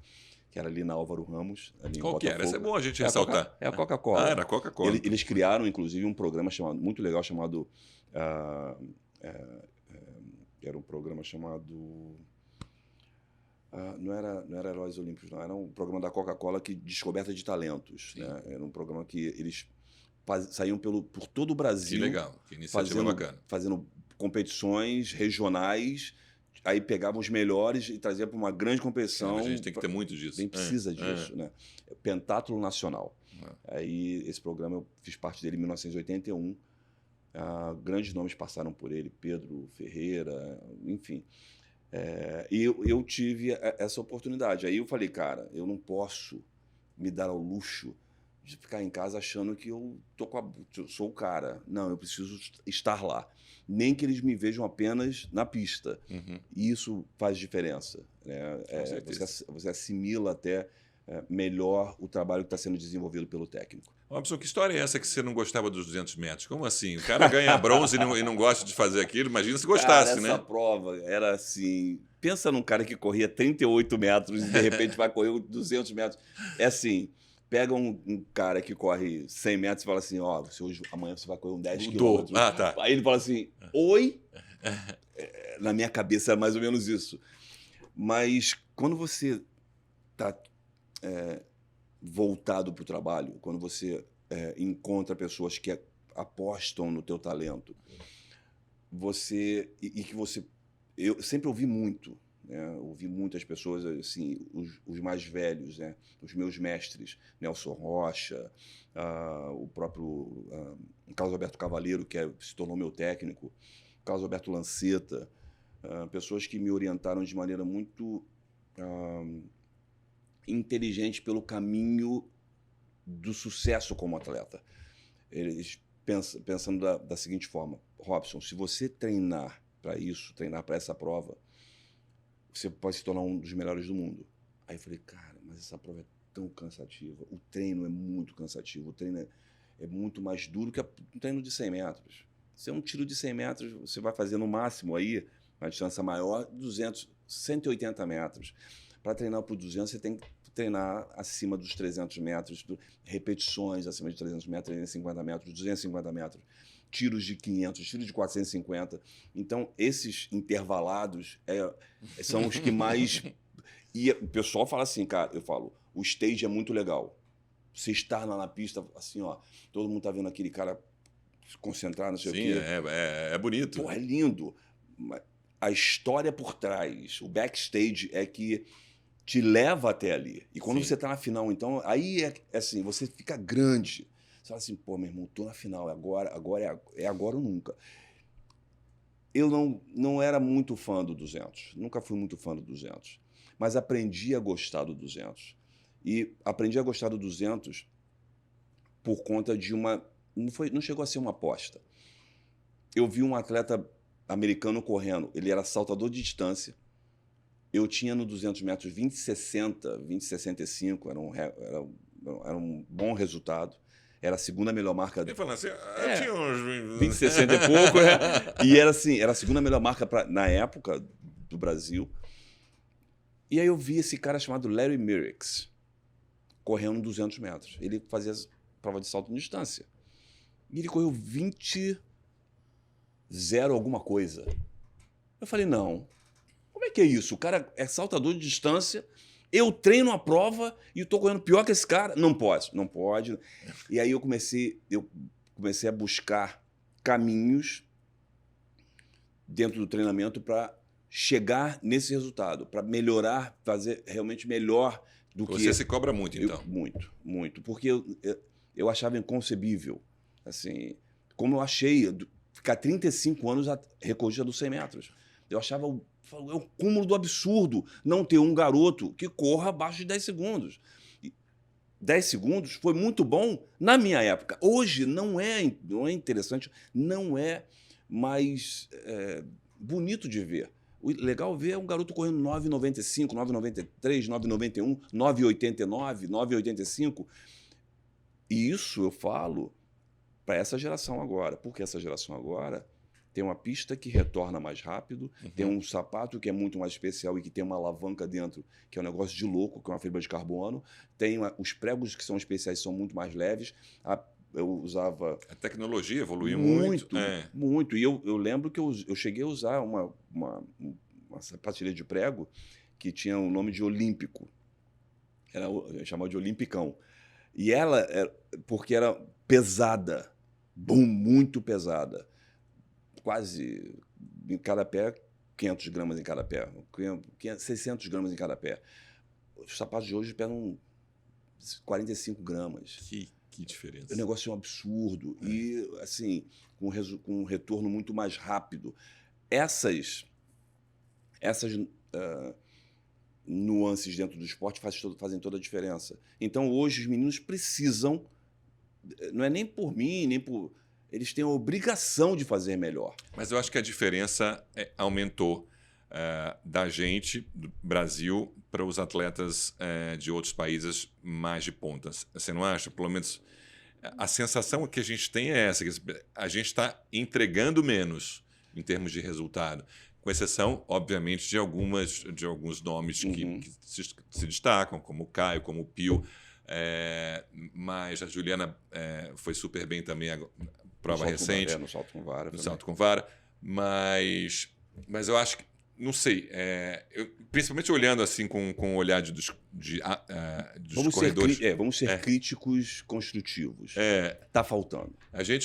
que era ali na Álvaro Ramos. Ali Qual que era? Isso é bom a gente ressaltar. É a Coca-Cola. Era a Coca-Cola. Eles criaram, inclusive, um programa muito legal chamado... era um programa chamado... não era Heróis Olímpicos, não. Era um programa da Coca-Cola que descoberta de talentos. Né? Era um programa que eles saíam por todo o Brasil. Que legal, que iniciativa bacana. Fazendo competições regionais, aí pegavam os melhores e traziam para uma grande competição. A gente tem que ter muito disso. Bem precisa disso. Né? Pentátulo Nacional. Aí esse programa, eu fiz parte dele em 1981. Grandes nomes passaram por ele, Pedro Ferreira, enfim... E eu tive essa oportunidade. Aí eu falei, cara, eu não posso me dar ao luxo de ficar em casa achando que eu sou o cara. Não, eu preciso estar lá. Nem que eles me vejam apenas na pista. E isso faz diferença, né? Com certeza. Você assimila até melhor o trabalho que está sendo desenvolvido pelo técnico. Robson, que história é essa que você não gostava dos 200 metros? Como assim? O cara ganha bronze e não gosta de fazer aquilo? Imagina se gostasse, Cara, essa né? prova era assim... Pensa num cara que corria 38 metros e de repente vai correr 200 metros. É assim, pega um cara que corre 100 metros e fala assim, ó, amanhã você vai correr um 10 Mudou. quilômetros. Ah, tá. Aí ele fala assim, oi? Na minha cabeça era mais ou menos isso. Mas quando você está voltado para o trabalho, quando você encontra pessoas que apostam no teu talento, eu sempre ouvi muito, né? Ouvi muitas pessoas, assim, os mais velhos, né? Os meus mestres, Nelson Rocha, o próprio Carlos Alberto Cavaleiro, que se tornou meu técnico, Carlos Alberto Lanceta, pessoas que me orientaram de maneira muito inteligente pelo caminho do sucesso como atleta. Eles pensando da seguinte forma: Robson, se você treinar para isso, treinar para essa prova, você pode se tornar um dos melhores do mundo. Aí eu falei, cara, mas essa prova é tão cansativa, o treino é muito cansativo, o treino é muito mais duro que um treino de 100 metros. Se é um tiro de 100 metros, você vai fazer no máximo aí, uma distância maior, 180 metros. Para treinar para o 200, você tem que treinar acima dos 300 metros, repetições acima de 300 metros, 350 metros, 250 metros, tiros de 500, tiros de 450. Então, esses intervalados são os que mais... E o pessoal fala assim, cara, eu falo, o stage é muito legal. Você estar lá na pista, assim, ó, todo mundo tá vendo aquele cara se concentrar, não sei o quê. Sim, é bonito. Pô, é lindo. A história por trás, o backstage é que te leva até ali. E quando você tá na final, então, aí é assim, você fica grande. Você fala assim, pô, meu irmão, tô na final, agora é agora ou nunca. Eu não era muito fã do 200, nunca fui muito fã do 200, mas aprendi a gostar do 200. E aprendi a gostar do 200 por conta de não chegou a ser uma aposta. Eu vi um atleta americano correndo, ele era saltador de distância. Eu tinha no 200 metros 20,60, 20,65, era um bom resultado. Era a segunda melhor marca. Ele falando assim, eu tinha uns 20,60 e pouco, E era assim, era a segunda melhor marca na época do Brasil. E aí eu vi esse cara chamado Larry Mirix correndo 200 metros. Ele fazia prova de salto de distância. E ele correu 20,0 alguma coisa. Eu falei, não. Como é que é isso? O cara é saltador de distância, eu treino a prova e estou correndo pior que esse cara? Não pode, não pode. E aí eu comecei a buscar caminhos dentro do treinamento para chegar nesse resultado, para melhorar, fazer realmente melhor do que... Você se cobra muito, então. Muito, muito. Porque eu achava inconcebível. Assim, como eu achei ficar 35 anos a recorrida dos 100 metros. Eu achava é o cúmulo do absurdo não ter um garoto que corra abaixo de 10 segundos. 10 segundos foi muito bom na minha época. Hoje não é interessante, não é mais bonito de ver. O legal ver é um garoto correndo 9,95, 9,93, 9,91, 9,89, 9,85. E isso eu falo para essa geração agora, porque essa geração agora tem uma pista que retorna mais rápido, tem um sapato que é muito mais especial e que tem uma alavanca dentro, que é um negócio de louco, que é uma fibra de carbono. Tem os pregos que são especiais, são muito mais leves. Eu usava... A tecnologia evoluiu muito. Muito. E eu lembro que eu cheguei a usar uma sapatilha de prego que tinha o nome de Olímpico. Eu chamava de Olimpicão. E ela, porque era pesada, muito pesada. Quase em cada pé, 500 gramas em cada pé, 600 gramas em cada pé. Os sapatos de hoje pesam 45 gramas. Que diferença. O negócio é um absurdo. E, assim, com um retorno muito mais rápido. nuances dentro do esporte fazem toda a diferença. Então, hoje, os meninos precisam, não é nem por mim, nem por... Eles têm a obrigação de fazer melhor. Mas eu acho que a diferença aumentou da gente, do Brasil, para os atletas de outros países mais de pontas. Você não acha? Pelo menos a sensação que a gente tem é essa, que a gente está entregando menos em termos de resultado, com exceção, obviamente, de alguns nomes que se destacam, como o Caio, como o Pio, mas a Juliana foi super bem também, a prova recente. No salto com vara. No salto com vara, mas eu acho que, não sei, principalmente olhando assim com o olhar dos corredores. Vamos ser críticos construtivos. Tá faltando.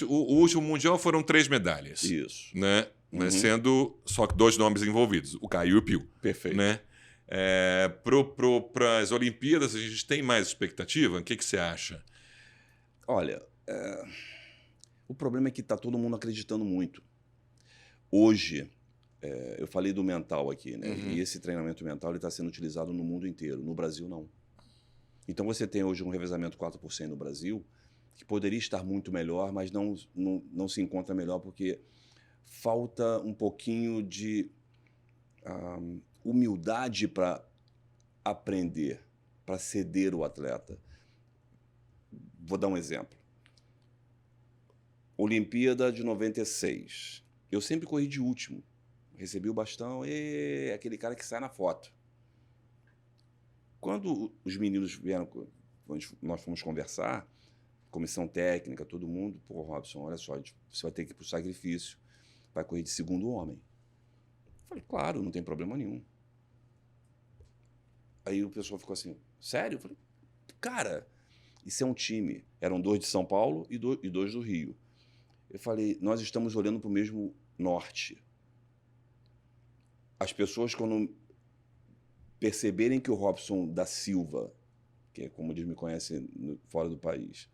O último Mundial foram 3 medalhas. Isso. Né? Sendo só que 2 nomes envolvidos, o Caio e o Pio. Perfeito. Né? Para as Olimpíadas, a gente tem mais expectativa? O que você acha? Olha, o problema é que está todo mundo acreditando muito. Hoje, eu falei do mental aqui, né? E esse treinamento mental está sendo utilizado no mundo inteiro. No Brasil, não. Então, você tem hoje um revezamento 4% no Brasil, que poderia estar muito melhor, mas não se encontra melhor porque falta um pouquinho de humildade para aprender, para ceder o atleta. Vou dar um exemplo. Olimpíada de 96. Eu sempre corri de último. Recebi o bastão e aquele cara que sai na foto. Quando os meninos vieram, nós fomos conversar, comissão técnica, todo mundo, pô, Robson, olha só, você vai ter que ir para o sacrifício, vai correr de segundo homem. Eu falei, claro, não tem problema nenhum. Aí o pessoal ficou assim, sério? Eu falei, cara, isso é um time. Eram 2 de São Paulo e 2 do Rio. Eu falei, nós estamos olhando para o mesmo norte. As pessoas, quando perceberem que o Robson da Silva, que é como eles me conhecem fora do país,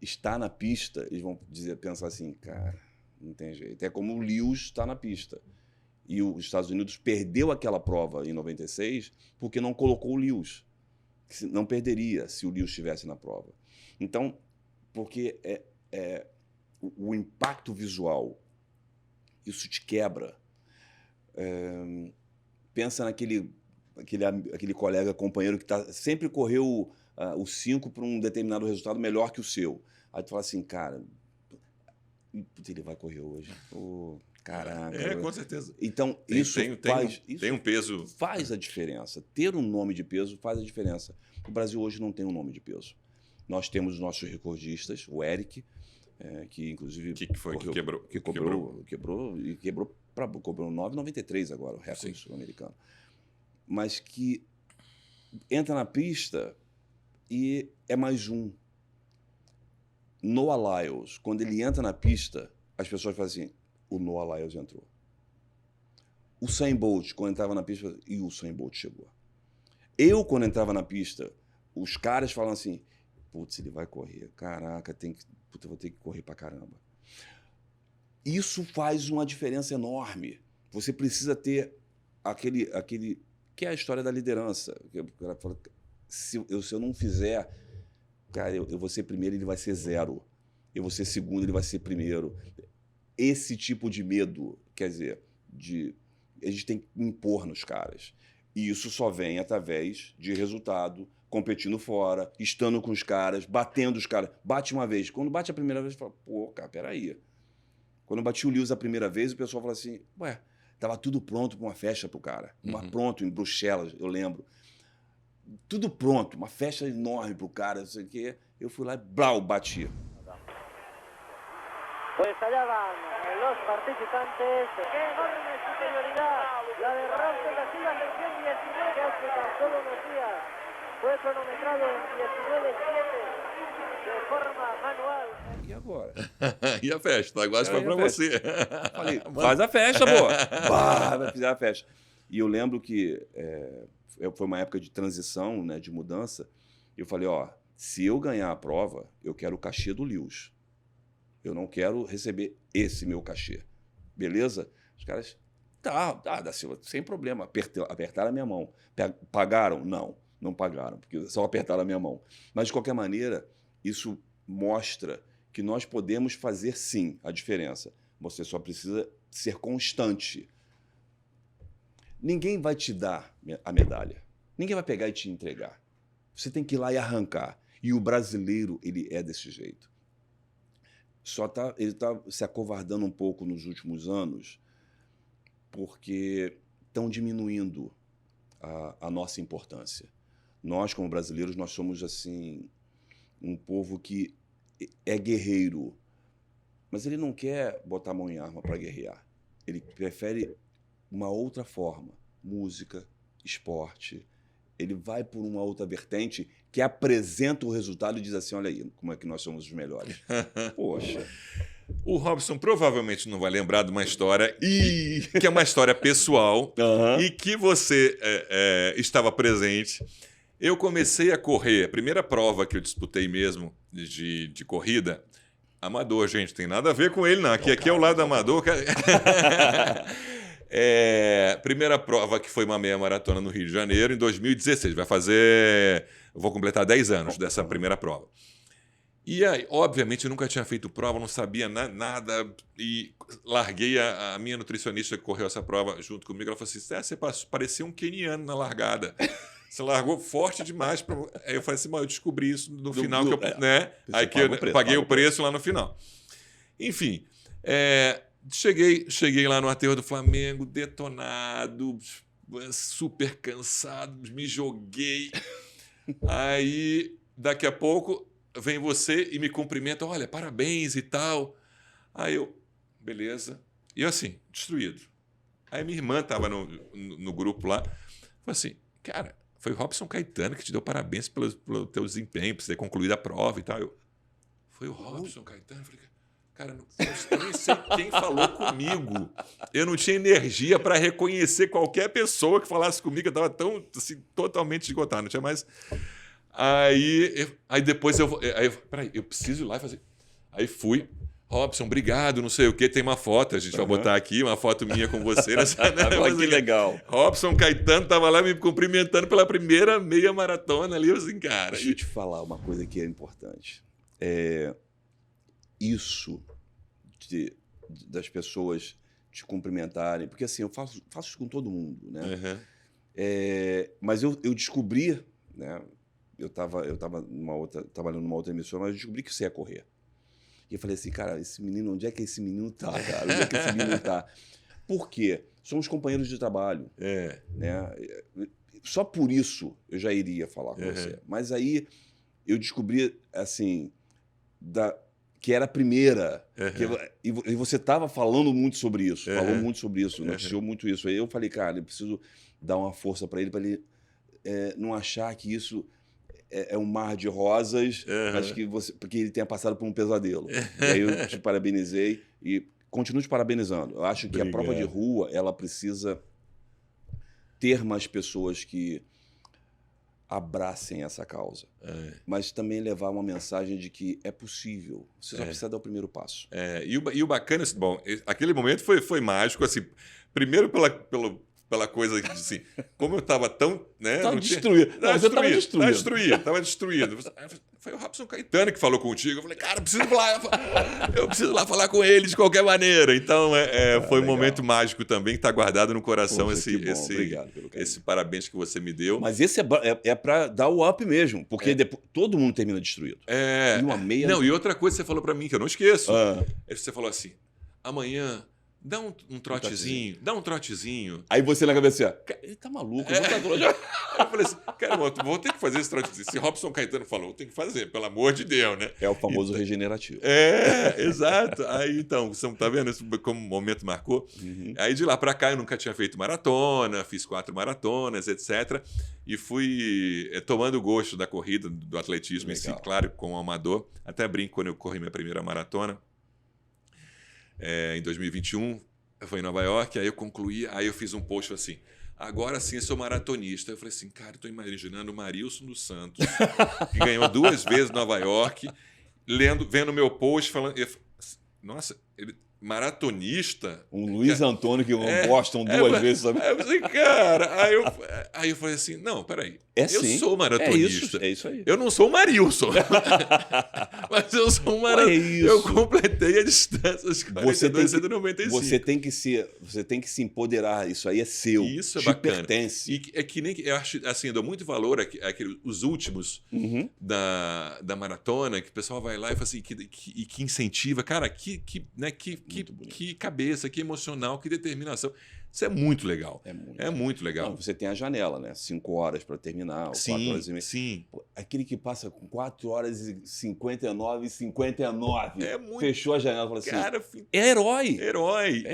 está na pista, eles vão pensar assim, cara, não tem jeito. É como o Lewis está na pista. E os Estados Unidos perdeu aquela prova em 96 porque não colocou o Lewis. Não perderia se o Lewis estivesse na prova. Então, porque o impacto visual, isso te quebra. Pensa naquele colega, companheiro que sempre correu o 5 para um determinado resultado melhor que o seu. Aí tu fala assim, cara, ele vai correr hoje. Pô, caraca. Com certeza. Então, tem um peso. Faz a diferença. Ter um nome de peso faz a diferença. O Brasil hoje não tem um nome de peso. Nós temos os nossos recordistas, o Eric, que inclusive... Quebrou 9,93 agora, o recorde sul-americano. Mas que entra na pista e é mais um. Noah Lyles, quando ele entra na pista, as pessoas falam assim, o Noah Lyles entrou. O Usain Bolt, quando entrava na pista, e o Usain Bolt chegou. Eu, quando entrava na pista, os caras falam assim, putz, ele vai correr, caraca, eu vou ter que correr pra caramba. Isso faz uma diferença enorme. Você precisa ter aquele que é a história da liderança. O cara fala, se eu não fizer, cara, eu vou ser primeiro, ele vai ser 0. Eu vou ser segundo, ele vai ser primeiro. Esse tipo de medo, quer dizer, a gente tem que impor nos caras. E isso só vem através de resultado, competindo fora, estando com os caras, batendo os caras. Bate uma vez. Quando bate a primeira vez, fala, pô, cara, peraí. Quando eu bati o Lewis a primeira vez, o pessoal fala assim, ué, tava tudo pronto para uma festa pro cara. Pronto, em Bruxelas, eu lembro. Tudo pronto, uma festa enorme pro cara, não sei o quê. Eu fui lá e blau, bati. Pues allá van los participantes. ¡Qué enorme superioridad! La de Robson da Silva, sección 19, que hace tan solo unos días fue cronometrado en 19:7 de forma manual. E agora? E a festa? Agora foi para você. Falei, faz a festa, pô. Vai fazer a festa. E eu lembro que foi uma época de transição, né, de mudança. Eu falei, ó, se eu ganhar a prova, eu quero o cachê do Lewis. Eu não quero receber esse meu cachê. Beleza? Os caras, Tá, da Silva, sem problema. Apertaram a minha mão. Pagaram? Não pagaram, porque só apertaram a minha mão. Mas, de qualquer maneira, isso mostra que nós podemos fazer, sim, a diferença. Você só precisa ser constante. Ninguém vai te dar a medalha. Ninguém vai pegar e te entregar. Você tem que ir lá e arrancar. E o brasileiro, ele é desse jeito. Ele está se acovardando um pouco nos últimos anos porque estão diminuindo a nossa importância. Nós, como brasileiros, nós somos assim um povo que é guerreiro, mas ele não quer botar a mão em arma para guerrear. Ele prefere uma outra forma, música, esporte. Ele vai por uma outra vertente que apresenta o resultado e diz assim, olha aí, como é que nós somos os melhores. Poxa. O Robson provavelmente não vai lembrar de uma história que é uma história pessoal e que você estava presente. Eu comecei a correr, a primeira prova que eu disputei mesmo de corrida, amador, gente, tem nada a ver com ele não, aqui é o lado amador. Primeira prova que foi uma meia maratona no Rio de Janeiro em 2016, vou completar 10 anos dessa primeira prova. E aí, obviamente, eu nunca tinha feito prova, não sabia nada e larguei a minha nutricionista que correu essa prova junto comigo. Ela falou assim, você parecia um queniano na largada. Você largou forte demais. Aí eu falei assim, eu descobri isso no final. Aí que eu paguei o preço lá no final. Enfim, cheguei lá no aterro do Flamengo, detonado, super cansado, me joguei. Aí, daqui a pouco... vem você e me cumprimenta, olha, parabéns e tal. Aí eu, beleza. E eu assim, destruído. Aí minha irmã estava no grupo lá, falou assim, cara, foi o Robson Caetano que te deu parabéns pelo teu desempenho, por você ter concluído a prova e tal. Foi o Robson Caetano? Eu falei, cara, eu nem sei quem falou comigo. Eu não tinha energia para reconhecer qualquer pessoa que falasse comigo, eu estava tão, assim, totalmente esgotado, não tinha mais... Aí depois peraí, eu preciso ir lá e fazer. Aí fui, Robson, obrigado, não sei o quê, tem uma foto, a gente vai botar aqui, uma foto minha com você. Que legal. Robson Caetano estava lá me cumprimentando pela primeira meia maratona ali, eu assim, cara. Deixa eu te falar uma coisa que é importante. Isso das pessoas te cumprimentarem, porque assim, eu faço isso com todo mundo, né? Mas eu descobri, né? Eu estava trabalhando numa outra emissora, mas eu descobri que você ia correr. E eu falei assim, cara, esse menino, onde é que esse menino tá, cara? Onde é que esse menino tá? Por quê? Somos companheiros de trabalho. Né? Só por isso eu já iria falar com você. Mas aí eu descobri, assim, que era a primeira. E você estava falando muito sobre isso. Falou muito sobre isso, noticiou muito isso. Aí eu falei, cara, eu preciso dar uma força para ele não achar que isso... é um mar de rosas, mas porque ele tenha passado por um pesadelo. E aí eu te parabenizei e continuo te parabenizando. Eu acho que a prova de rua, ela precisa ter mais pessoas que abracem essa causa. Mas também levar uma mensagem de que é possível. Você só precisa dar o primeiro passo. E o bacana, bom, aquele momento foi mágico, assim, primeiro pela coisa de assim, como eu estava tão... né, estava destruído. Estava destruído. Foi o Robson Caetano que falou contigo. Eu falei, cara, eu preciso lá falar com ele de qualquer maneira. Então, foi um momento mágico também, que está guardado no coração. Poxa, obrigado pelo carinho. Esse parabéns que você me deu. Mas esse é para dar o up mesmo, porque depois, todo mundo termina destruído. E uma meia... Não, e outra coisa que você falou para mim, que eu não esqueço. Você falou assim, amanhã... dá um trotezinho, dá um trotezinho. Aí você na cabeça, ele tá maluco, eu vou estar trote. Aí eu falei assim, cara, vou ter que fazer esse trotezinho. Se Robson Caetano falou, tem que fazer, pelo amor de Deus, né? É o famoso regenerativo. Exato. Aí então, você tá vendo isso como um momento marcou? Aí de lá para cá eu nunca tinha feito maratona, fiz 4 maratonas, etc. E fui tomando gosto da corrida, do atletismo em si, claro, como amador. Até brinco quando eu corri minha primeira maratona. Em 2021, foi em Nova York, aí eu concluí, aí eu fiz um post assim, agora sim eu sou maratonista. Eu falei assim, cara, eu tô imaginando o Marilson dos Santos, que ganhou 2 vezes Nova York, vendo meu post, falando, nossa, maratonista... Um Luiz Antônio que gostam duas vezes também. Aí eu falei, cara... Aí eu falei assim, não, peraí. Eu sou maratonista. É isso aí. Eu não sou o Marilson. Mas eu sou um maratonista. Eu completei a distância dos 42 e 195. Você tem que se empoderar. Isso aí é seu. Isso é te bacana. Pertence. E é que nem... Eu acho, assim, eu dou muito valor os últimos da maratona, que o pessoal vai lá e fala assim, que incentiva. Cara, que cabeça, que emocional, que determinação. Isso é muito legal. É muito legal. Não, você tem a janela, né? 5 horas para terminar, 4 horas e meia. Sim. Pô, aquele que passa com 4 horas e 59 e 59. É muito... Fechou a janela e falou assim... Cara, é herói. Herói.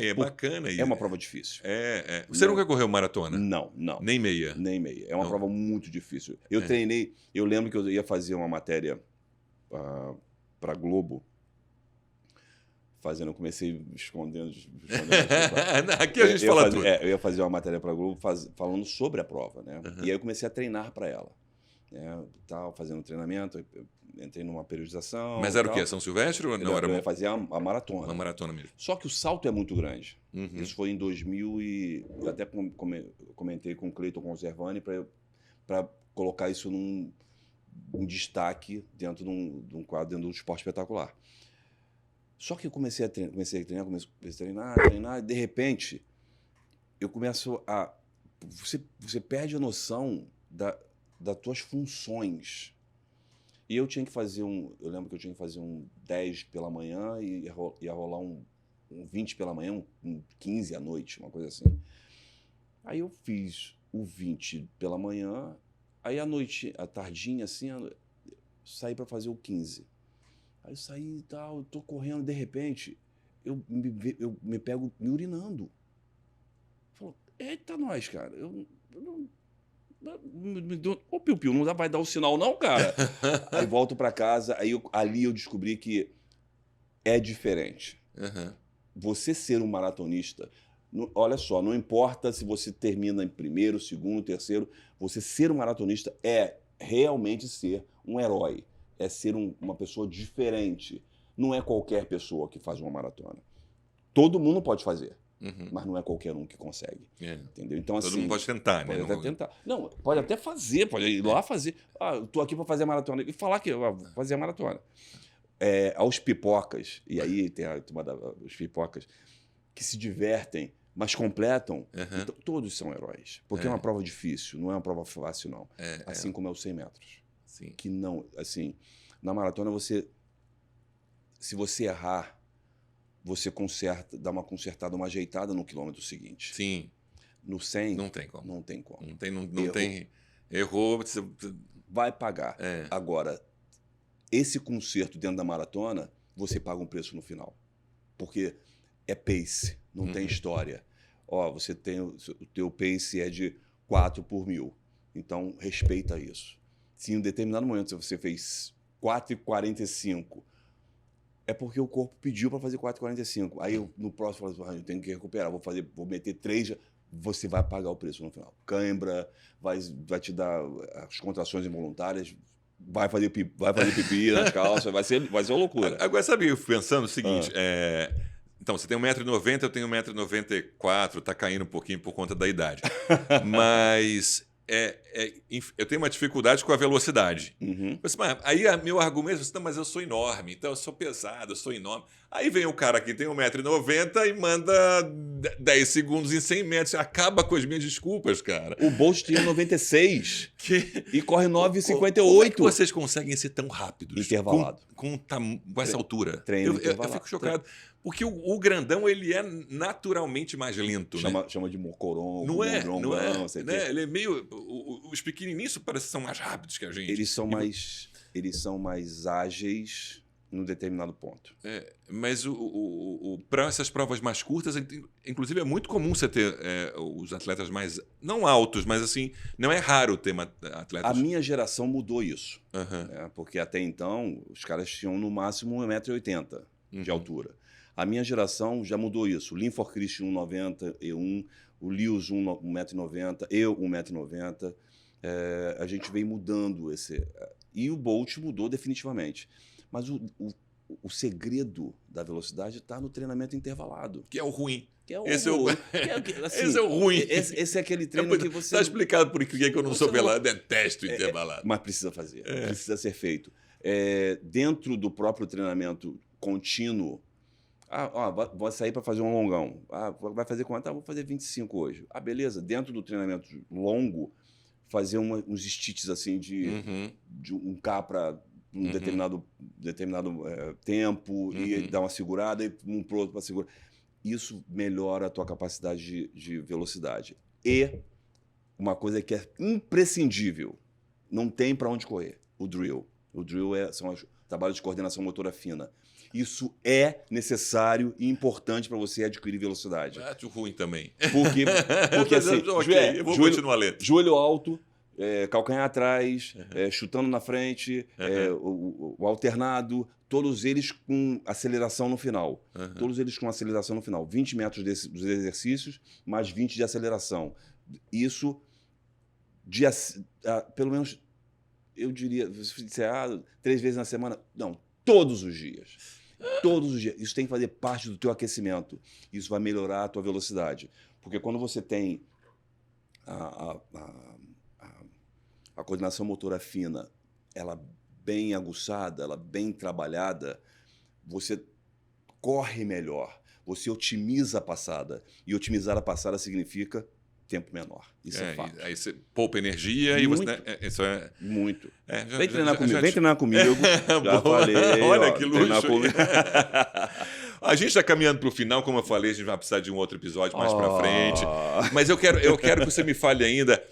É bacana isso. É uma prova difícil. Você nunca correu maratona? Não. Nem meia? Nem meia. É uma prova muito difícil. Eu treinei... Eu lembro que eu ia fazer uma matéria para Globo. Eu comecei escondendo. Aqui a gente fala tudo. Eu ia fazer uma matéria para a Globo falando sobre a prova, né? E aí eu comecei a treinar para ela. Fazendo treinamento, eu entrei numa periodização. Mas era o quê? São Silvestre ou não? Eu ia fazer a maratona. Uma maratona mesmo. Só que o salto é muito grande. Isso foi em 2000 e... Eu até comentei com o Cleiton Conservani para colocar isso num destaque dentro de um quadro, dentro do Esporte Espetacular. Só que eu comecei a treinar, e de repente eu começo a... Você perde a noção das tuas funções. E eu tinha que fazer eu lembro que eu tinha que fazer um 10 pela manhã e ia rolar um 20 pela manhã, um 15 à noite, uma coisa assim. Aí eu fiz o 20 pela manhã, aí à noite, à tardinha assim, saí para fazer o 15. Aí eu saí e tal, eu tô correndo, de repente, eu me pego me urinando. Falou, eita nós, cara, ô Piu-Piu, não vai dar o sinal não, cara? Aí volto para casa, ali eu descobri que é diferente. Você ser um maratonista, olha só, não importa se você termina em primeiro, segundo, terceiro, você ser um maratonista é realmente ser um herói. É ser uma pessoa diferente. Não é qualquer pessoa que faz uma maratona. Todo mundo pode fazer, mas não é qualquer um que consegue. Entendeu? Então, todo mundo pode tentar, né? Pode até tentar. Não, pode até fazer, pode ir lá fazer. Eu tô aqui para fazer a maratona. E falar que eu vou fazer a maratona. Aos pipocas, e aí tem a turma dos pipocas, que se divertem, mas completam, então, todos são heróis. Porque é uma prova difícil, não é uma prova fácil, não. Assim como é os 100 metros. Sim. Que não, assim, na maratona se você errar, você dá uma consertada, uma ajeitada no quilômetro seguinte. Sim. No 100, não tem como. Não tem como. Não tem. Errou. Vai pagar. Agora, esse conserto dentro da maratona, você paga um preço no final. Porque é pace, não tem história. Você tem o teu pace é de 4 por 1000. Então, respeita isso. Se em um determinado momento você fez 4,45, é porque o corpo pediu para fazer 4,45. Aí no próximo eu falo, eu tenho que recuperar, vou meter 3, você vai pagar o preço no final. Cãibra, vai te dar as contrações involuntárias, vai fazer pipi nas calças, vai ser uma loucura. Agora, sabe, eu pensando o seguinte, então, você tem 1,90 m, eu tenho 1,94 m, tá caindo um pouquinho por conta da idade. Mas... eu tenho uma dificuldade com a velocidade. Mas aí meu argumento é, mas eu sou enorme, então eu sou pesado, eu sou enorme. Aí vem o cara que tem 1,90 m e manda 10 segundos em 100 metros. Acaba com as minhas desculpas, cara. O Bolt tem 96 e corre 9,58. Como é que vocês conseguem ser tão rápidos? Intervalado. Com essa altura? Treino eu fico chocado. Porque o grandão, ele é naturalmente mais lento, chama de mocorongo, não é, né? Ele é meio... Os pequenininhos parecem que são mais rápidos que a gente. Eles são mais ágeis num determinado ponto. Mas para essas provas mais curtas, inclusive é muito comum você ter os atletas mais... Não altos, mas assim, não é raro ter atletas... A minha geração mudou isso. Porque até então, os caras tinham no máximo 1,80 m de altura. A minha geração já mudou isso. O Linford Christian 1,90 m, o Lewis 1,90 m, eu 1,90 m. A gente vem mudando esse... E o Bolt mudou definitivamente. Mas o segredo da velocidade está no treinamento intervalado. Que é o ruim. Que é o, Esse é o, assim, esse é o ruim. Esse é aquele treino que você... Está explicado por que eu não sou não- velado, detesto intervalado. Mas precisa fazer, precisa ser feito. Dentro do próprio treinamento contínuo, vai sair para fazer um longão. Vai fazer quanto? Vou fazer 25 hoje. Beleza. Dentro do treinamento longo, fazer uns stitches assim de um K para um determinado tempo e dar uma segurada e um pro outro para segurar. Isso melhora a tua capacidade de velocidade. E uma coisa que é imprescindível, não tem para onde correr, o drill. O drill são os trabalhos de coordenação motora fina. Isso é necessário e importante para você adquirir velocidade. Acho ruim também. Porque assim, okay, eu vou continuar lento. Joelho alto, calcanhar atrás, chutando na frente, o alternado, todos eles com aceleração no final. Todos eles com aceleração no final. 20 metros dos exercícios, mais 20 de aceleração. Isso, pelo menos, eu diria, se você disser 3 vezes na semana, não, todos os dias. Todos os dias. Isso tem que fazer parte do teu aquecimento. Isso vai melhorar a tua velocidade. Porque quando você tem a coordenação motora fina, ela bem aguçada, ela bem trabalhada, você corre melhor, você otimiza a passada. E otimizar a passada significa tempo menor. Isso é fato. Aí você poupa energia Muito. e você... isso é... Muito. Vem treinar comigo. Vem treinar comigo. Já falei. Olha que luxo. Comigo. A gente está caminhando para o final, como eu falei, a gente vai precisar de um outro episódio mais para frente. Mas eu quero que você me fale ainda,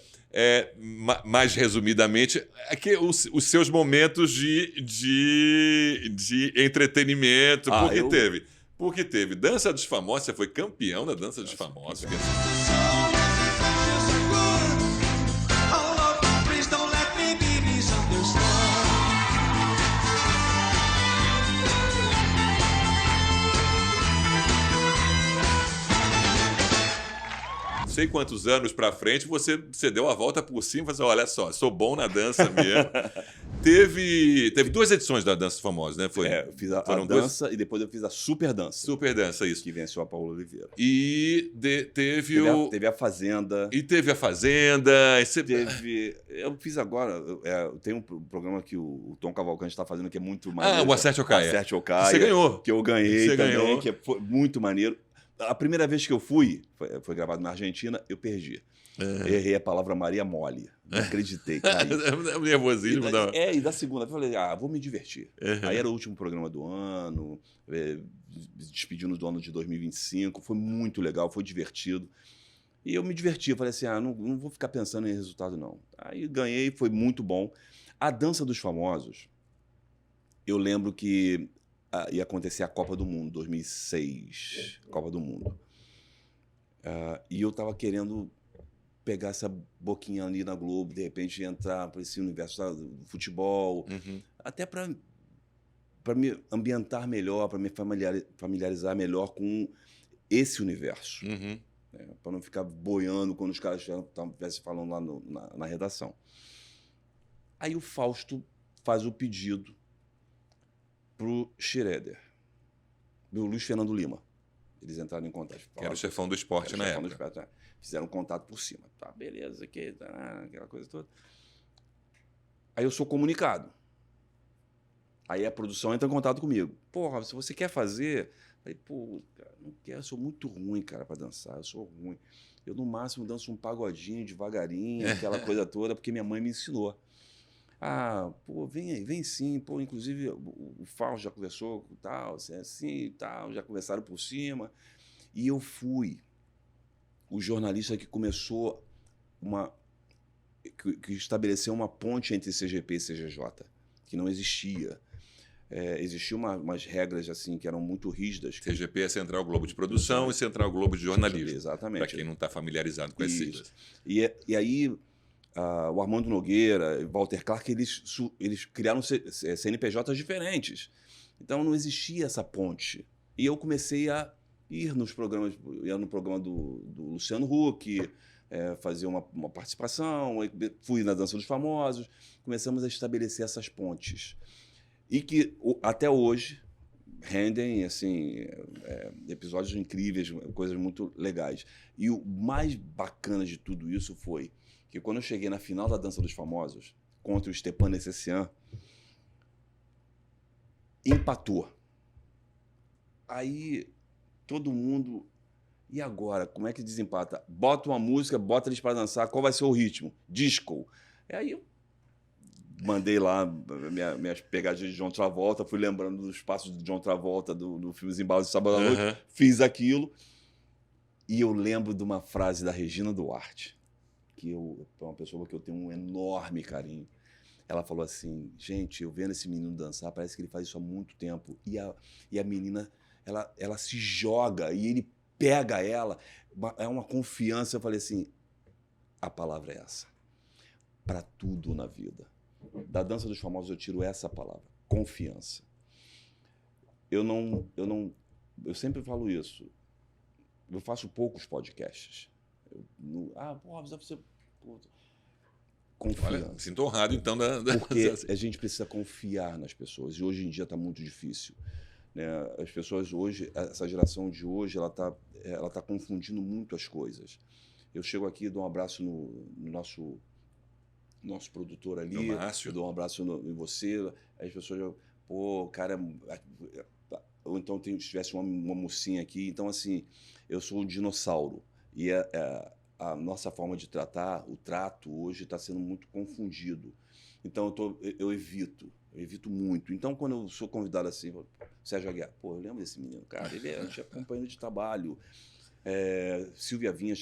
mais resumidamente, os seus momentos de entretenimento. Porque teve Dança dos Famosos, você foi campeão da Dança dos Famosos. Sei quantos anos pra frente, você deu a volta por cima e falou assim, olha só, sou bom na dança mesmo. Teve 2 edições da Dança dos Famosos, né? Eu fiz a dança e depois eu fiz a super dança. Super dança, isso. Que venceu a Paula Oliveira. E teve a Fazenda. E teve a Fazenda. Eu fiz agora, tem um programa que o Tom Cavalcante está fazendo que é muito maneiro. O Acerte ou Caia. Acerte ou Caia. Você ganhou. Que eu ganhei Você também, ganhou. que foi muito maneiro. A primeira vez que eu foi gravado na Argentina, eu perdi. Errei a palavra Maria Mole. Não acreditei, caí. É um nervosismo. E da segunda, eu falei, vou me divertir. Aí era o último programa do ano, despedindo do ano de 2025, foi muito legal, foi divertido. E eu me diverti, eu falei assim, não vou ficar pensando em resultado, não. Aí ganhei, foi muito bom. A Dança dos Famosos, eu lembro que ia acontecer a Copa do Mundo, 2006, Copa do Mundo. E eu estava querendo pegar essa boquinha ali na Globo, de repente entrar para esse universo do futebol, até para me ambientar melhor, para me familiarizar melhor com esse universo. Para não ficar boiando quando os caras estivessem falando lá na redação. Aí o Fausto faz o pedido pro Schroeder, do Luiz Fernando Lima. Eles entraram em contato. Que era o chefão do esporte na época. Fizeram contato por cima. Tá, beleza, aquela coisa toda. Aí eu sou comunicado. Aí a produção entra em contato comigo. Porra, se você quer fazer... Aí, cara, não quero, eu sou muito ruim, cara, para dançar. Eu sou ruim. Eu, no máximo, danço um pagodinho devagarinho, aquela coisa toda, porque minha mãe me ensinou. Vem aí, vem sim. Inclusive, o Fausto já conversou com tal, assim e tal, já conversaram por cima. E eu fui o jornalista que começou que estabeleceu uma ponte entre CGP e CGJ, que não existia. Existiam umas regras assim que eram muito rígidas. CGP é Central Globo de Produção e Central Globo de Jornalismo. Exatamente. Para quem não está familiarizado com as siglas. E aí, o Armando Nogueira e Walter Clark, eles criaram CNPJs diferentes. Então não existia essa ponte. E eu comecei a ir nos programas, ia no programa do Luciano Huck, fazer uma participação, fui na Dança dos Famosos, começamos a estabelecer essas pontes. E que até hoje rendem, assim, episódios incríveis, coisas muito legais. E o mais bacana de tudo isso foi que quando eu cheguei na final da Dança dos Famosos, contra o Stepan Essessian, empatou. Aí todo mundo... E agora? Como é que desempata? Bota uma música, bota eles para dançar, qual vai ser o ritmo? Disco. E aí eu mandei lá minhas pegadinhas de John Travolta, fui lembrando dos passos de John Travolta do filme Os Embalos de Sábado à Noite, fiz aquilo. E eu lembro de uma frase da Regina Duarte, que é uma pessoa que eu tenho um enorme carinho. Ela falou assim, gente, eu vendo esse menino dançar, parece que ele faz isso há muito tempo. E a menina, ela se joga e ele pega ela. É uma confiança. Eu falei assim, a palavra é essa. Para tudo na vida. Da Dança dos Famosos eu tiro essa palavra, confiança. Eu sempre falo isso. Eu faço poucos podcasts. Você... Confiança. Olha, me sinto honrado, então. Porque a gente precisa confiar nas pessoas. E hoje em dia está muito difícil. Né? As pessoas hoje, essa geração de hoje, ela tá confundindo muito as coisas. Eu chego aqui e dou um abraço no nosso produtor ali, eu dou um abraço em você, as pessoas, pô, cara, ou então se tivesse uma mocinha aqui, então assim, eu sou um dinossauro, e a nossa forma de tratar, o trato hoje está sendo muito confundido, então eu evito muito, então quando eu sou convidado assim, Sérgio Aguiar, pô, eu lembro desse menino, cara, a gente é companheiro de trabalho, Silvia Vinha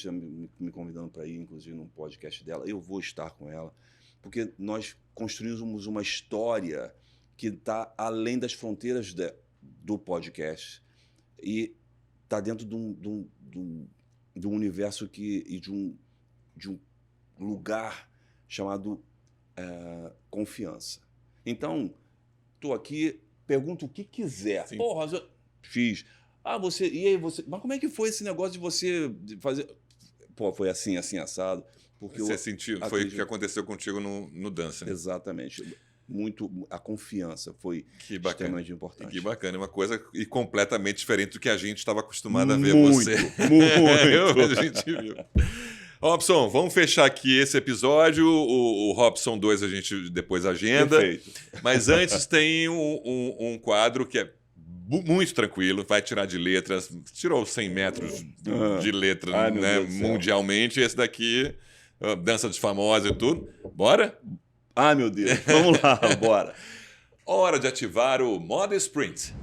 me convidando para ir, inclusive, num podcast dela. Eu vou estar com ela, porque nós construímos uma história que está além das fronteiras do podcast e está dentro de um universo e de um lugar chamado confiança. Então, estou aqui, pergunto o que quiser. Sim. Porra, fiz. E aí você... Mas como é que foi esse negócio de você fazer... Pô, foi assim, assado. Porque você sentiu, foi o que aconteceu contigo no Dança, né? Exatamente. A confiança foi extremamente importante. Que bacana, uma coisa e completamente diferente do que a gente estava acostumado a ver você. Muito. A gente viu. Robson, vamos fechar aqui esse episódio. O Robson 2 a gente depois agenda. Perfeito. Mas antes tem um quadro que é muito tranquilo, vai tirar de letras, tirou 100 metros de letra, né, mundialmente. Esse daqui, Dança dos Famosos e tudo. Bora? Ah, meu Deus. Vamos lá, bora. Hora de ativar o modo sprint.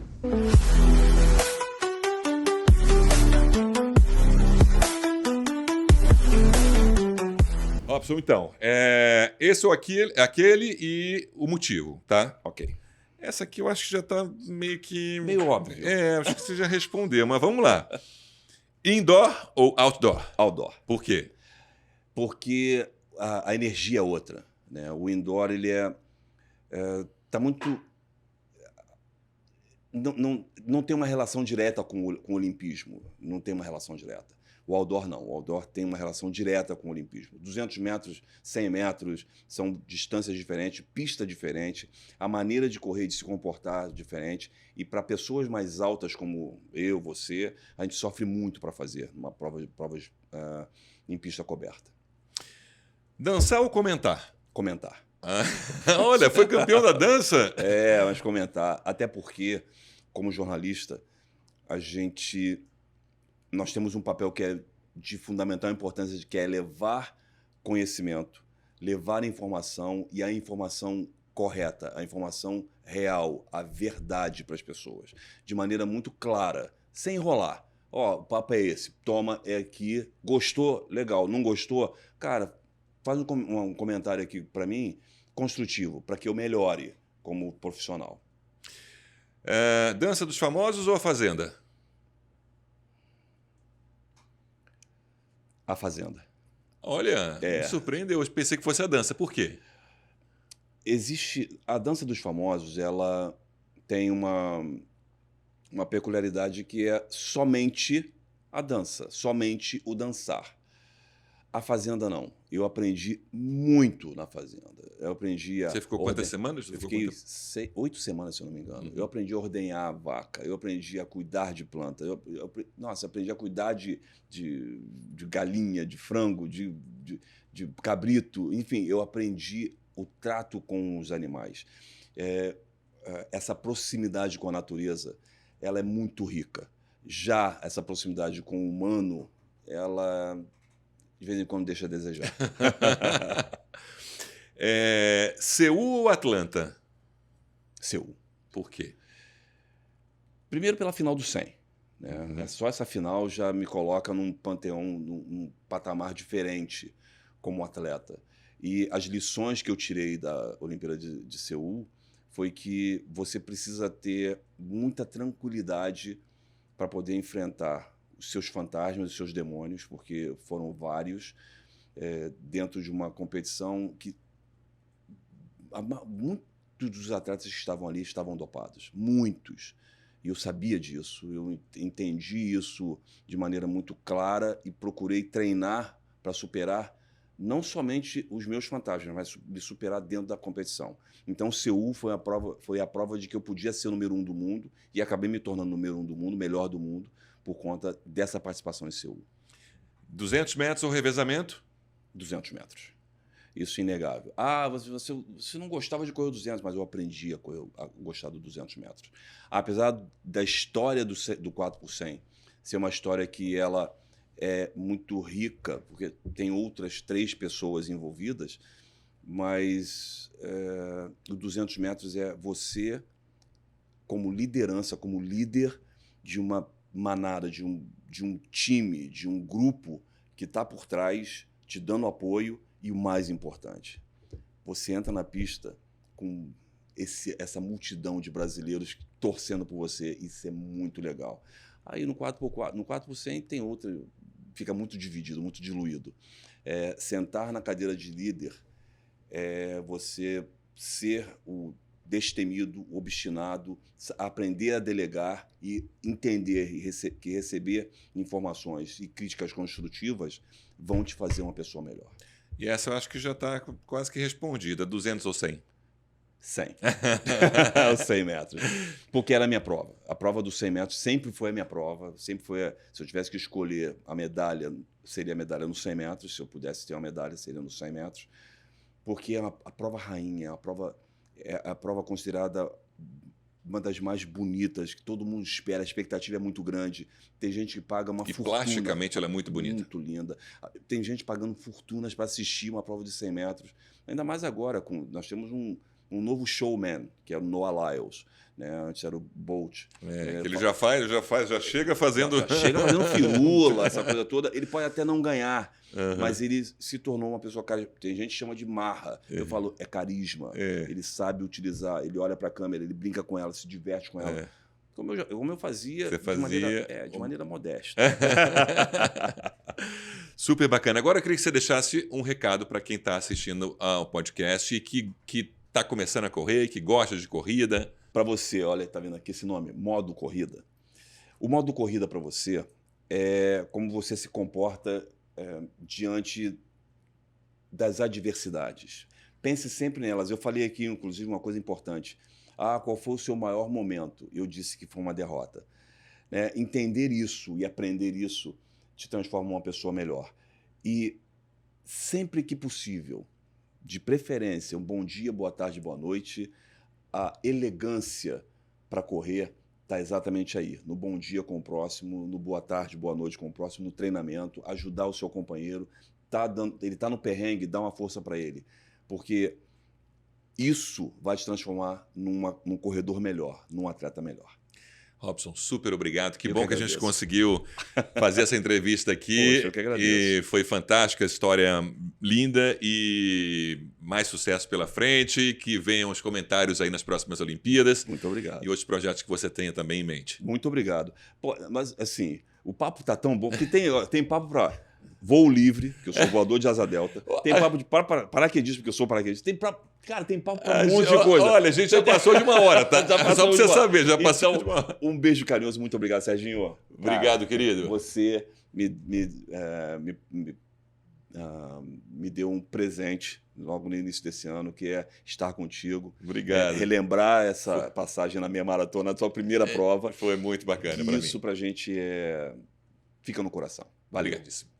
Robson, então, esse ou aquele e o motivo, tá? Ok. Essa aqui eu acho que já tá meio óbvio. Acho que você já respondeu, mas vamos lá. Indoor ou outdoor? Outdoor. Por quê? Porque a energia é outra, né? O indoor, ele tá muito... Não tem uma relação direta com o olimpismo. Não tem uma relação direta. O outdoor não. O outdoor tem uma relação direta com o olimpismo. 200 metros, 100 metros, são distâncias diferentes, pista diferente, a maneira de correr e de se comportar diferente. E para pessoas mais altas como eu, você, a gente sofre muito para fazer uma provas em pista coberta. Dançar ou comentar? Comentar. Olha, foi campeão da dança? Mas comentar. Até porque, como jornalista, nós temos um papel que é de fundamental importância, que é levar conhecimento, levar informação e a informação correta, a informação real, a verdade para as pessoas, de maneira muito clara, sem enrolar. O papo é esse, toma, é aqui, gostou? Legal, não gostou? Cara, faz um comentário aqui para mim, construtivo, para que eu melhore como profissional. Dança dos Famosos ou A Fazenda? A Fazenda. Olha, me surpreendeu. Eu pensei que fosse a dança. Por quê? A Dança dos Famosos, ela tem uma peculiaridade que é somente a dança, somente o dançar. A Fazenda não. Eu aprendi muito na Fazenda. Eu aprendi a... Você ficou quantas semanas? Eu fiquei 8 semanas, se eu não me engano. Eu aprendi a ordenhar a vaca, eu aprendi a cuidar de planta, aprendi a cuidar de galinha, de frango, de cabrito. Enfim, eu aprendi o trato com os animais. Essa proximidade com a natureza, ela é muito rica. Já essa proximidade com o humano, ela... de vez em quando deixa a desejar. Seul ou Atlanta? Seul. Por quê? Primeiro pela final do 100. Né? Só essa final já me coloca num panteão, num patamar diferente como atleta. E as lições que eu tirei da Olimpíada de Seul foi que você precisa ter muita tranquilidade para poder enfrentar os seus fantasmas, os seus demônios, porque foram vários, dentro de uma competição que muitos dos atletas que estavam ali estavam dopados, muitos. E eu sabia disso, eu entendi isso de maneira muito clara e procurei treinar para superar não somente os meus fantasmas, mas me superar dentro da competição. Então, Seul foi a prova de que eu podia ser o número 1 do mundo e acabei me tornando o número 1 do mundo, melhor do mundo, por conta dessa participação em Seul. 200 metros ou revezamento? 200 metros. Isso é inegável. Você não gostava de correr 200, mas eu aprendi a gostar do 200 metros. Apesar da história do 4x100 ser uma história que ela é muito rica, porque tem outras 3 pessoas envolvidas, mas o 200 metros é você como liderança, como líder de uma manada, de um time, de um grupo que está por trás, te dando apoio e o mais importante, você entra na pista com essa multidão de brasileiros torcendo por você, isso é muito legal. Aí no 4x4, no 4x100 tem outra, fica muito dividido, muito diluído. Sentar na cadeira de líder, você ser o destemido, obstinado, aprender a delegar e entender que receber informações e críticas construtivas vão te fazer uma pessoa melhor. E essa eu acho que já está quase que respondida. 200 ou 100? 100. Os 100 metros. Porque era a minha prova. A prova dos 100 metros sempre foi a minha prova. Sempre foi. Se eu tivesse que escolher a medalha, seria a medalha nos 100 metros. Se eu pudesse ter uma medalha, seria nos 100 metros. Porque é a prova rainha, é a prova considerada uma das mais bonitas, que todo mundo espera, a expectativa é muito grande. Tem gente que paga uma fortuna. E plasticamente ela é muito bonita. Muito linda. Tem gente pagando fortunas para assistir uma prova de 100 metros. Ainda mais agora, nós temos um novo showman, que é o Noah Lyles. Né? Antes era o Bolt. Que ele já chega fazendo... Já chega fazendo firula, essa coisa toda. Ele pode até não ganhar, mas ele se tornou uma pessoa... Tem gente que chama de marra. Eu falo, é carisma. Ele sabe utilizar, ele olha para a câmera, ele brinca com ela, se diverte com ela. Como eu fazia, de maneira modesta. Super bacana. Agora eu queria que você deixasse um recado para quem está assistindo ao podcast e que está começando a correr, que gosta de corrida. Para você, olha, tá vendo aqui esse nome, modo corrida. O modo corrida para você é como você se comporta diante das adversidades. Pense sempre nelas. Eu falei aqui, inclusive, uma coisa importante. Qual foi o seu maior momento? Eu disse que foi uma derrota. Entender isso e aprender isso te transforma em uma pessoa melhor. E sempre que possível, de preferência, um bom dia, boa tarde, boa noite, a elegância para correr está exatamente aí, no bom dia com o próximo, no boa tarde, boa noite com o próximo, no treinamento, ajudar o seu companheiro, ele está no perrengue, dá uma força para ele, porque isso vai te transformar num corredor melhor, num atleta melhor. Robson, super obrigado. Que bom que a gente conseguiu fazer essa entrevista aqui. Poxa, eu que agradeço. E foi fantástica, história linda e mais sucesso pela frente. Que venham os comentários aí nas próximas Olimpíadas. Muito obrigado. E outros projetos que você tenha também em mente. Muito obrigado. Mas, assim, o papo tá tão bom, porque tem papo para voo livre, que eu sou voador de asa delta. Tem papo de paraquedismo, porque eu sou paraquedista. Tem papo para um monte de coisa. Olha, a gente já passou de uma hora, tá? Só para você saber, já passou de uma hora. Um beijo carinhoso, muito obrigado, Serginho. Obrigado, querido. Você me deu um presente logo no início desse ano, que é estar contigo. Obrigado. Relembrar essa passagem na minha maratona, a sua primeira prova. Foi muito bacana para mim. Isso pra gente fica no coração. Valeu. Obrigadíssimo.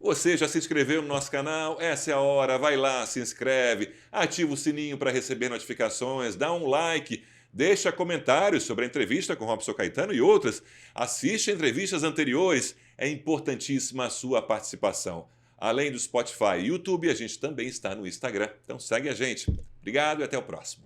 Você já se inscreveu no nosso canal? Essa é a hora, vai lá, se inscreve, ativa o sininho para receber notificações, dá um like, deixa comentários sobre a entrevista com Robson Caetano e outras. Assiste a entrevistas anteriores, é importantíssima a sua participação. Além do Spotify e YouTube, a gente também está no Instagram, então segue a gente. Obrigado e até o próximo.